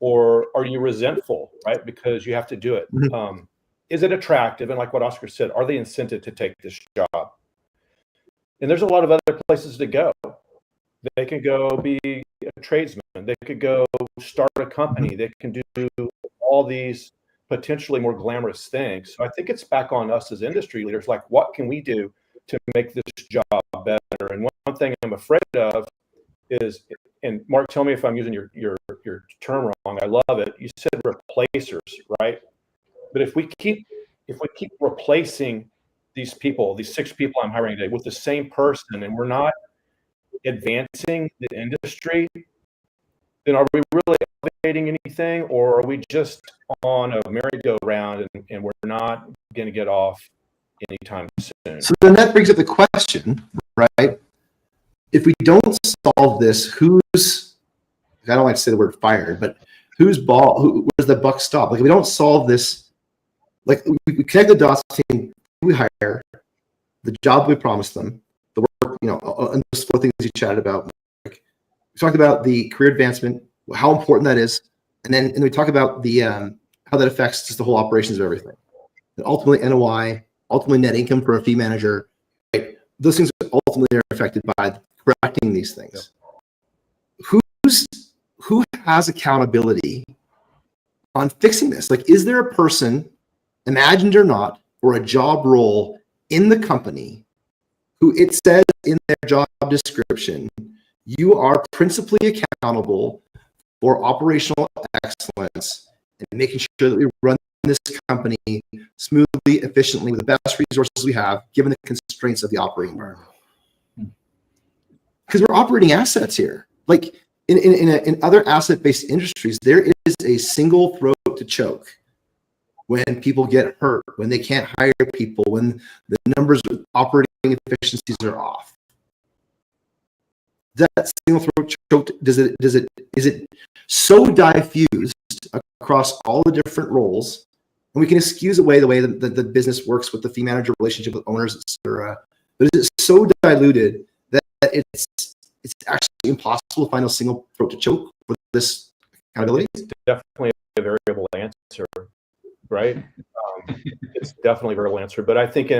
Speaker 1: Or are you resentful, right? Because you have to do it. Is it attractive? And like what Oscar said, are they incented to take this job? And there's a lot of other places to go. They can go be a tradesman. They could go start a company. They can do all these potentially more glamorous things. So I think it's back on us as industry leaders. Like, what can we do to make this job better? And one thing I'm afraid of is, and Mark, tell me if I'm using your term wrong. I love it. You said replacers, right? But if we keep replacing these people, these 6 people I'm hiring today, with the same person, and we're not advancing the industry, then are we really creating anything, or are we just on a merry-go-round and we're not going to get off anytime soon?
Speaker 2: So then that brings up the question, right? If we don't solve this, I don't like to say the word fired, but where's the buck stop? Like, if we don't solve this, like, we connect the dots between who we hire, the job we promised them, the work, and those 4 things you chatted about. Like, we talked about the career advancement, how important that is, and then we talk about the how that affects just the whole operations of everything. And ultimately, NOI, ultimately net income for a fee manager, right? Those things ultimately are affected by correcting these things. Who has accountability on fixing this? Like, is there a person, imagined or not, or a job role in the company who it says in their job description, you are principally accountable for operational excellence and making sure that we run this company smoothly, efficiently, with the best resources we have, given the constraints of the operating environment? Because we're operating assets here. Like, in other asset-based industries, there is a single throat to choke when people get hurt, when they can't hire people, when the numbers of operating efficiencies are off. That single throat choke, is it so diffused across all the different roles, and we can excuse away the way that the business works with the fee manager relationship with owners, etc. But is it so diluted that it's actually impossible to find a single throat to choke for this accountability?
Speaker 1: It's definitely a variable answer, right? It's definitely a variable answer, but I think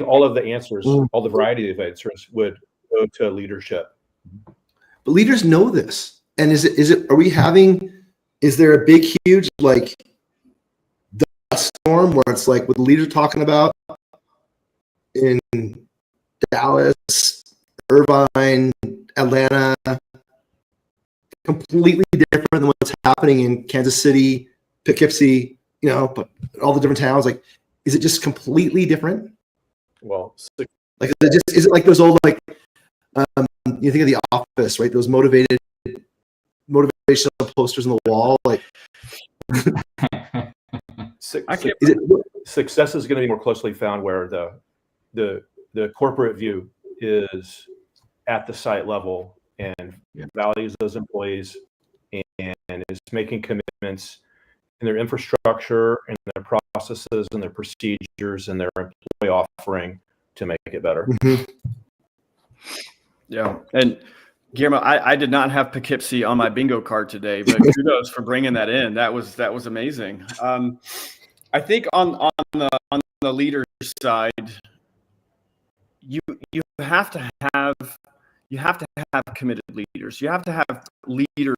Speaker 1: all of the answers, all the variety of answers, would go to leadership.
Speaker 2: But leaders know this, and is there a big, huge, like, the storm where it's like what the leaders are talking about in Dallas, Irvine, Atlanta, completely different than what's happening in Kansas City, Poughkeepsie, but all the different towns? Like, is it just completely different?
Speaker 1: Well,
Speaker 2: like, is it like those old, like, you think of The Office, right? Those motivational posters on the wall, like.
Speaker 1: Success is going to be more closely found where the corporate view is at the site level and values those employees and is making commitments in their infrastructure and their processes and their procedures and their employee offering to make it better.
Speaker 2: Mm-hmm.
Speaker 3: Yeah. And Guillermo, I did not have Poughkeepsie on my bingo card today, but kudos for bringing that in. That was amazing. I think on the leader side, you have to have committed leaders. You have to have leaders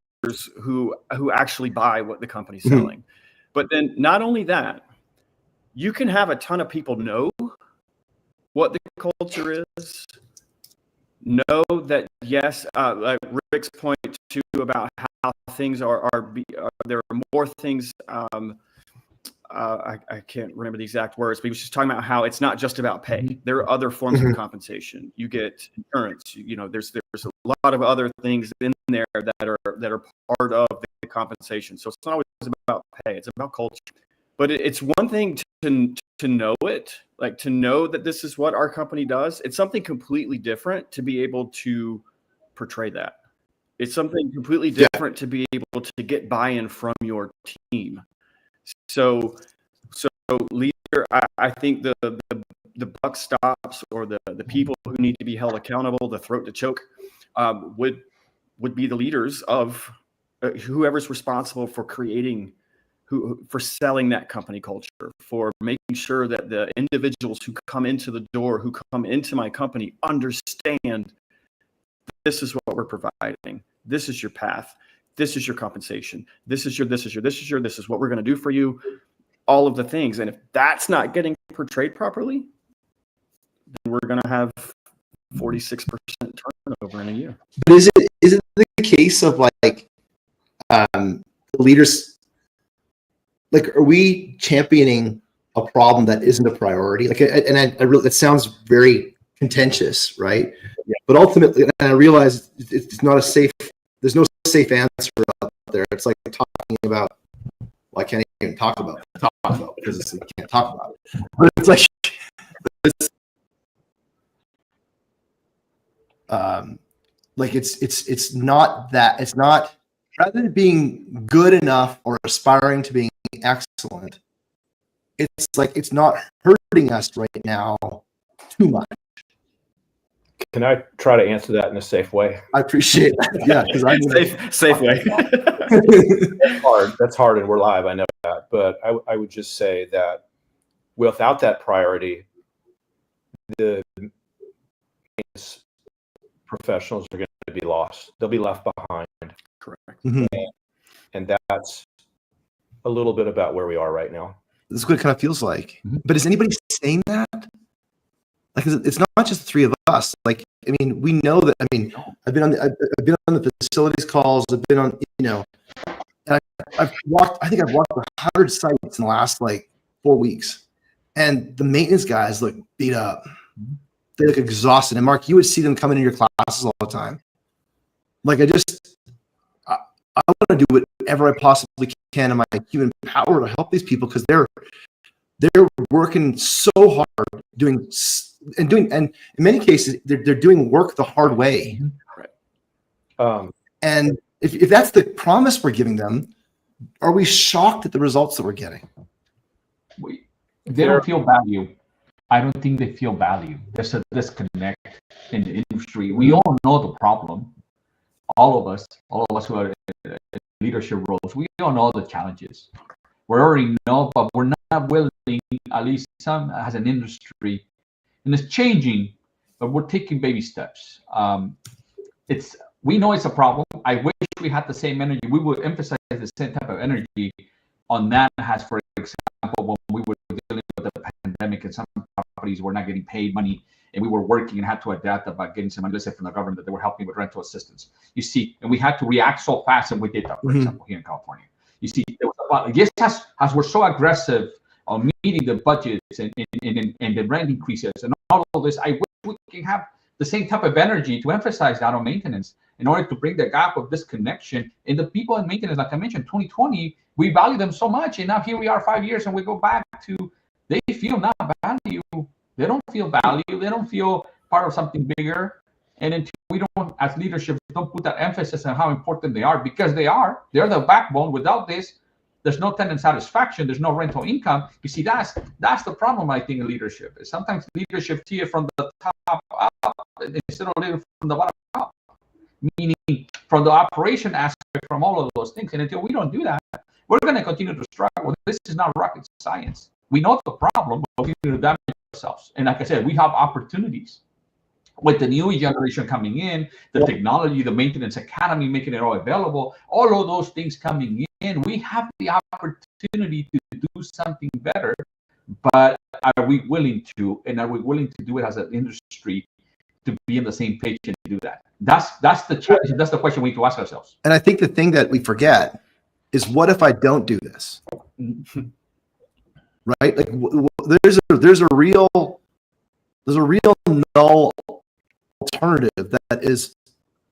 Speaker 3: who actually buy what the company's selling. Mm-hmm. But then not only that, you can have a ton of people know what the culture is, know that, yes, like Rick's point too about how things are there are more things. I can't remember the exact words, but he was just talking about how it's not just about pay. There are other forms of compensation. You get insurance. There's a lot of other things in there that are part of the compensation. So it's not always about pay. It's about culture. But it's one thing to know it, like to know that this is what our company does. It's something completely different to be able to portray that. It's something completely different to be able to get buy-in from your team. So leader, I think the buck stops, or the people who need to be held accountable, the throat to choke, would be the leaders of whoever's responsible for creating, for selling that company culture, for making sure that the individuals who come into the door, who come into my company, understand this is what we're providing. This is your path. This is your compensation. This is what we're going to do for you. All of the things. And if that's not getting portrayed properly, then we're going to have 46% turnover in a year.
Speaker 2: But is it the case of like leaders, like, are we championing a problem that isn't a priority? Like, I really, it sounds very contentious, right? Yeah. But ultimately, and I realize it's not a safe. There's no safe answer out there. It's like talking about, well, I can't even talk about because you can't talk about it. But it's like it's not that, it's not, rather than being good enough or aspiring to being excellent, it's like it's not hurting us right now too much.
Speaker 1: Can I try to answer that in a safe way?
Speaker 2: I appreciate that. Yeah, because I
Speaker 3: safe way.
Speaker 1: That's hard, and we're live. I know that, but I would just say that without that priority, the professionals are going to be lost. They'll be left behind.
Speaker 3: Correct.
Speaker 2: Mhm.
Speaker 1: And that's a little bit about where we are right now.
Speaker 2: This is what it kind of feels like.
Speaker 4: Mhm.
Speaker 2: But is anybody saying that? Like, it's not just the three of us. Like, I mean, we know that. I mean, I've been on the facilities calls. I've been on, and I've walked 100 sites in the last like 4 weeks, and the maintenance guys look beat up. They look exhausted. And Mark, you would see them coming into your classes all the time. Like, I want to do whatever I possibly can in my human power to help these people, because they're working so hard, doing, and in many cases they're doing work the hard way.
Speaker 3: Right.
Speaker 2: And if that's the promise we're giving them, are we shocked at the results that we're getting?
Speaker 4: They don't feel value. I don't think they feel value. There's a disconnect in the industry. We all know the problem. All of us who are in leadership roles, we all know the challenges. We already know, but we're not willing, at least some as an industry, and it's changing, but we're taking baby steps. We know it's a problem. I wish we had the same energy. We would emphasize the same type of energy on that as, for example, when we were dealing with the pandemic and some properties were not getting paid money, and we were working and had to adapt about getting some money, let's say from the government, that they were helping with rental assistance. You see, and we had to react so fast, and we did that, for example, here in California. You see, there was a lot, just as we're so aggressive on meeting the budgets and the rent increases and all of this, I wish we can have the same type of energy to emphasize that on maintenance in order to bring the gap of disconnection. And the people in maintenance, like I mentioned, 2020, we value them so much, and now here we are 5 years, and we go back to, they feel not value. They don't feel value. They don't feel part of something bigger. And until we don't, as leadership, don't put that emphasis on how important they are, because they're the backbone. Without this, there's no tenant satisfaction. There's no rental income. You see, that's the problem, I think, in leadership. Is sometimes leadership see it from the top up instead of leading from the bottom up, meaning from the operation aspect, from all of those things. And until we don't do that, we're going to continue to struggle. This is not rocket science. We know the problem, but we need to damage ourselves. And like I said, we have opportunities with the new generation coming in, the technology, the maintenance academy, making it all available, all of those things coming in. We have the opportunity to do something better, but are we willing to? And are we willing to do it as an industry to be on the same page and do that? That's the challenge. That's the question we need to ask ourselves.
Speaker 2: And I think the thing that we forget is, what if I don't do this? Right? Like, there's a real null alternative that is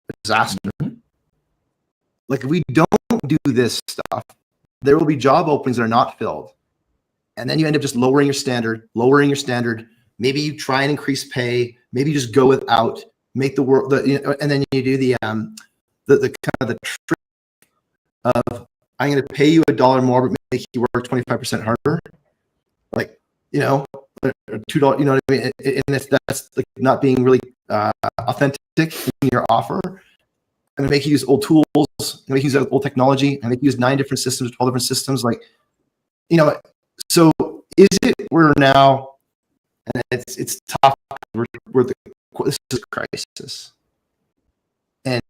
Speaker 2: a disaster. Like, if we don't do this stuff, there will be job openings that are not filled, and then you end up just lowering your standard. Maybe you try and increase pay. Maybe you just go without. Make the work, and then you do the kind of the trick of, I'm going to pay you $1 more, but make you work 25% harder. Like, or $2, you know what I mean? And that's like not being really authentic in your offer. I'm going to make you use old tools. I'm going to make you use old technology. I'm going to make you use 9 different systems, 12 different systems. Like, so is it we're now, and it's tough. This is a crisis, and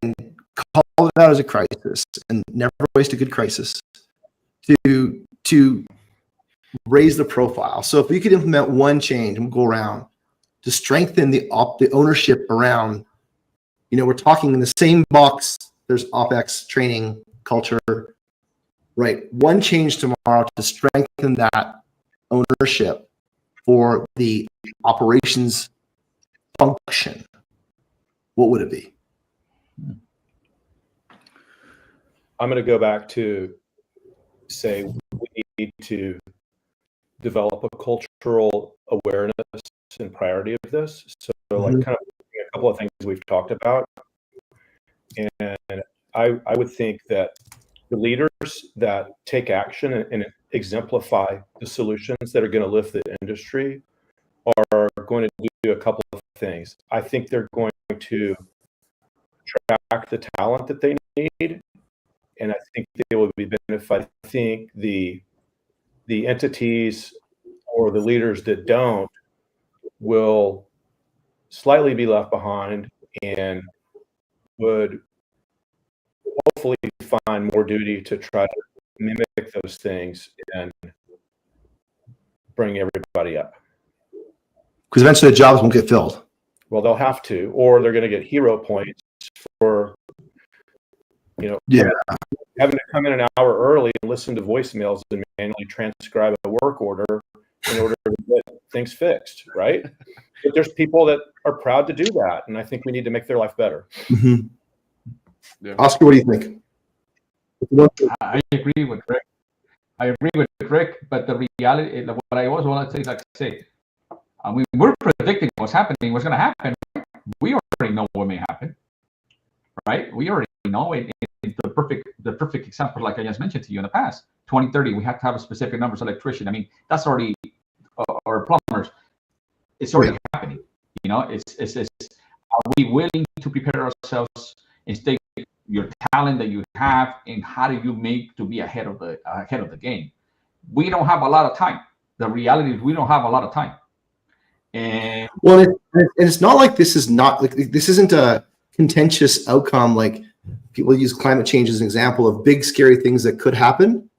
Speaker 2: call it out as a crisis, and never waste a good crisis to raise the profile. So if we could implement one change and go around to strengthen the ownership around, we're talking in the same box. There's OpEx, training, culture, right? One change tomorrow to strengthen that ownership for the operations function. What would it be?
Speaker 1: I'm going to go back to say we need to develop a cultural awareness and priority of this. So like kind of a couple of things we've talked about. And I would think that the leaders that take action and exemplify the solutions that are going to lift the industry are going to do a couple of things. I think they're going to attract the talent that they need, and I think they will be benefited. I think the entities or the leaders that don't will slightly be left behind and would hopefully find more duty to try to mimic those things and bring everybody up.
Speaker 2: Because eventually the jobs won't get filled.
Speaker 1: Well, they'll have to, or they're going to get hero points for, having to come in an hour early and listen to voicemails and manually transcribe a work order in order to get things fixed, right? But there's people that are proud to do that, and I think we need to make their life better.
Speaker 2: Mm-hmm. Yeah. Oscar, what do you think?
Speaker 4: I agree with Rick. But the reality, what I always want to say is, like I say, I mean, we're predicting what's happening, what's going to happen. We already know what may happen, right? We already know it. The perfect example, like I just mentioned to you in the past, 2030, we have to have a specific numbers of electrician. I mean, that's already, or plumbers, it's already happening. It's are we willing to prepare ourselves and stay your talent that you have, and how do you make to be ahead of the game? We don't have a lot of time. The reality is we don't have a lot of time. And
Speaker 2: it's not like this isn't a contentious outcome. Like people use climate change as an example of big scary things that could happen.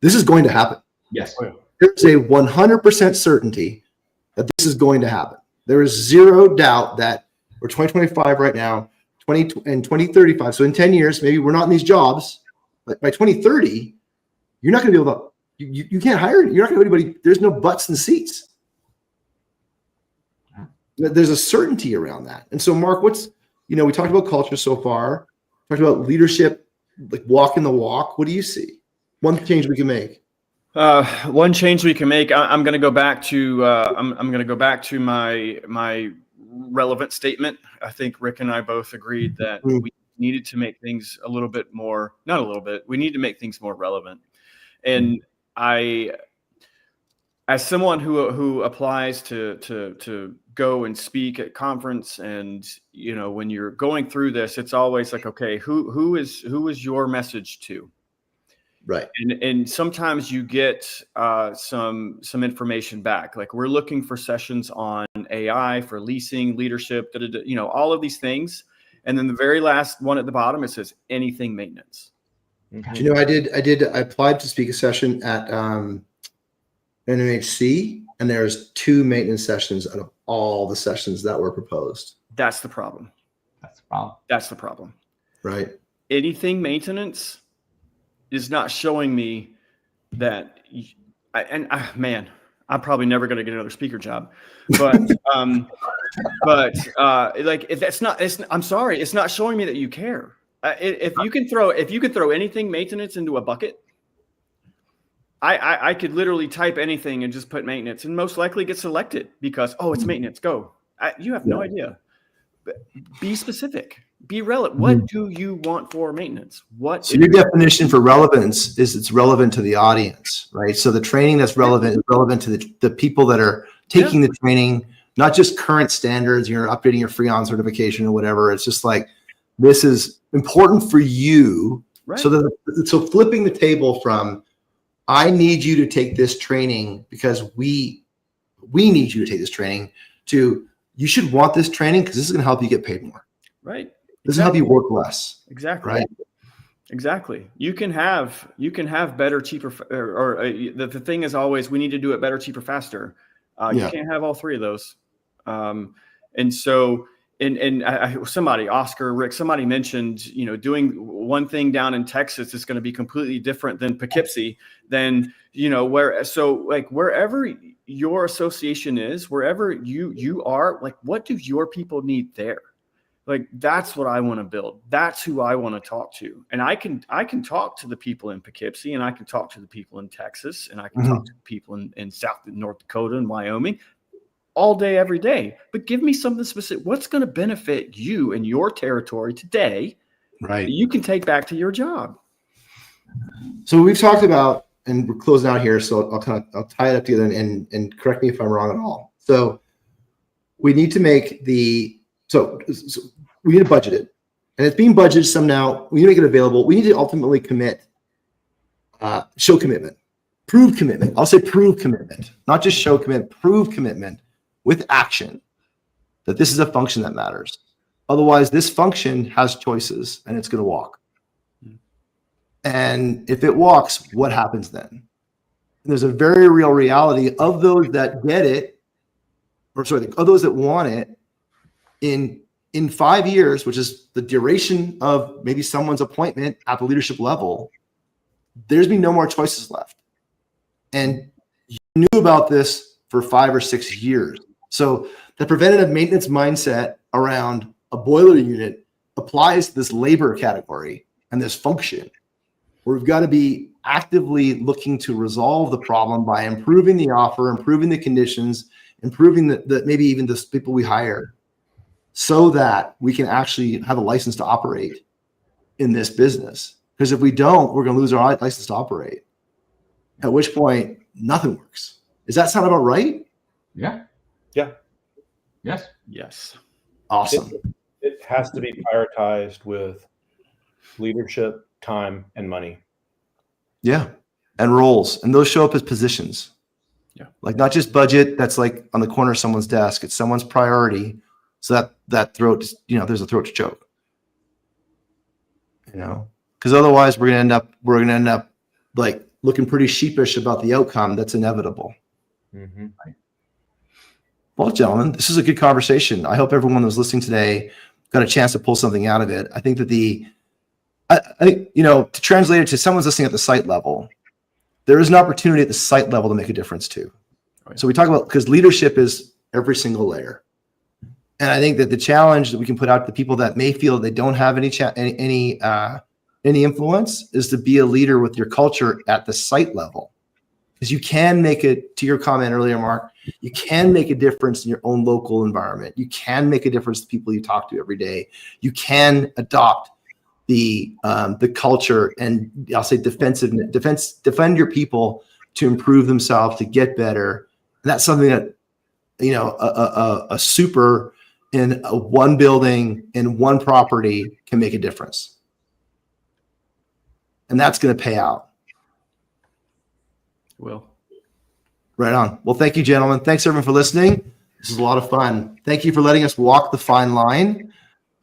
Speaker 2: This is going to happen.
Speaker 4: Yes.
Speaker 2: There's a 100% certainty that this is going to happen. There is zero doubt that we're 2025 right now, 2035. So in 10 years, maybe we're not in these jobs, but by 2030, you're not going to be able to, you can't hire, you're not going to have anybody, there's no butts in seats. There's a certainty around that. And so Mark, we talked about culture so far, talked about leadership, like walking the walk. What do you see? One change we can make.
Speaker 3: One change we can make. I'm going to go back to I'm going to go back to my relevant statement. I think Rick and I both agreed that we needed to make things a little bit more, not a little bit. We need to make things more relevant. And as someone who applies to go and speak at conference, and when you're going through this, it's always like, okay, who is your message to?
Speaker 2: Right.
Speaker 3: And sometimes you get some information back. Like, we're looking for sessions on AI for leasing, leadership, all of these things. And then the very last one at the bottom, it says anything maintenance.
Speaker 2: Mm-hmm. I applied to speak a session at NMHC, and there's 2 maintenance sessions out of all the sessions that were proposed.
Speaker 3: That's the problem. That's the problem.
Speaker 2: Right.
Speaker 3: Anything maintenance is not showing me that, man, I'm probably never going to get another speaker job, but like, if that's not, I'm sorry, it's not showing me that you care. If you can throw anything maintenance into a bucket, I could literally type anything and just put maintenance, and most likely get selected because, it's maintenance, go. You have no idea. But be specific. Be relevant. What do you want for maintenance? So
Speaker 2: your definition for relevance is it's relevant to the audience, right? So the training that's relevant is relevant to the people that are taking the training, not just current standards. You're updating your Freon certification or whatever. It's just like, this is important for you. Right. So flipping the table from, I need you to take this training because we need you to take this training, to, you should want this training because this is going to help you get paid more.
Speaker 3: Right.
Speaker 2: This is help you work less.
Speaker 3: Exactly.
Speaker 2: Right.
Speaker 3: Exactly. You can have better, cheaper, or the thing is always, we need to do it better, cheaper, faster. You can't have all 3 of those. And so, somebody, Oscar, Rick, somebody mentioned, doing one thing down in Texas is going to be completely different than Poughkeepsie, than, wherever your association is, wherever you are, like, what do your people need there? Like, that's what I want to build. That's who I want to talk to. And I can talk to the people in Poughkeepsie, and I can talk to the people in Texas, and I can talk to the people in South and North Dakota and Wyoming all day, every day. But give me something specific. What's going to benefit you in your territory today,
Speaker 2: right,
Speaker 3: that you can take back to your job?
Speaker 2: So we've talked about, and we're closing out here, so I'll tie it up together and correct me if I'm wrong at all. So we need to make so we need to budget it, and it's being budgeted some now. We need to make it available. We need to ultimately commit, show commitment, prove commitment. I'll say prove commitment, not just show commitment, prove commitment with action, that this is a function that matters. Otherwise, this function has choices and it's going to walk. And if it walks, what happens then? And there's a very real reality of those that get it, of those that want it, in 5 years, which is the duration of maybe someone's appointment at the leadership level, there's been no more choices left. And you knew about this for 5 or 6 years. So the preventative maintenance mindset around a boiler unit applies to this labor category and this function, where we've got to be actively looking to resolve the problem by improving the offer, improving the conditions, improving the maybe even the people we hire, so that we can actually have a license to operate in this business. Because if we don't, we're going to lose our license to operate, at which point nothing works. Does that sound about right?
Speaker 4: Yeah.
Speaker 1: Yeah.
Speaker 4: Yes.
Speaker 3: Yes.
Speaker 2: Awesome.
Speaker 1: It has to be prioritized with leadership, time, and money.
Speaker 2: Yeah. And roles. And those show up as positions.
Speaker 3: Yeah.
Speaker 2: Like, not just budget that's like on the corner of someone's desk. It's someone's priority. So that throat, there's a throat to choke. Because otherwise we're gonna end up like looking pretty sheepish about the outcome that's inevitable.
Speaker 1: Mm-hmm.
Speaker 2: Well, gentlemen, this is a good conversation. I hope everyone that was listening today got a chance to pull something out of it. I think that to translate it to someone's listening at the site level, there is an opportunity at the site level to make a difference too.
Speaker 3: Oh, yeah.
Speaker 2: So we talk about, because leadership is every single layer. And I think that the challenge that we can put out to the people that may feel they don't have any influence is to be a leader with your culture at the site level. Because you can make it, to your comment earlier, Mark, you can make a difference in your own local environment. You can make a difference to people you talk to every day. You can adopt the culture, and I'll say defend your people to improve themselves, to get better. And that's something that, a super in one building, in one property, can make a difference. And that's going to pay out.
Speaker 3: Will.
Speaker 2: Right on. Well, thank you, gentlemen. Thanks, everyone, for listening. This is a lot of fun. Thank you for letting us walk the fine line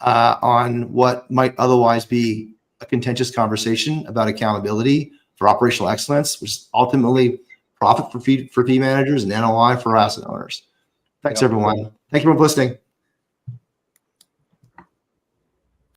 Speaker 2: on what might otherwise be a contentious conversation about accountability for operational excellence, which is ultimately profit for fee managers and NOI for asset owners. Thanks, everyone. Thank you for listening.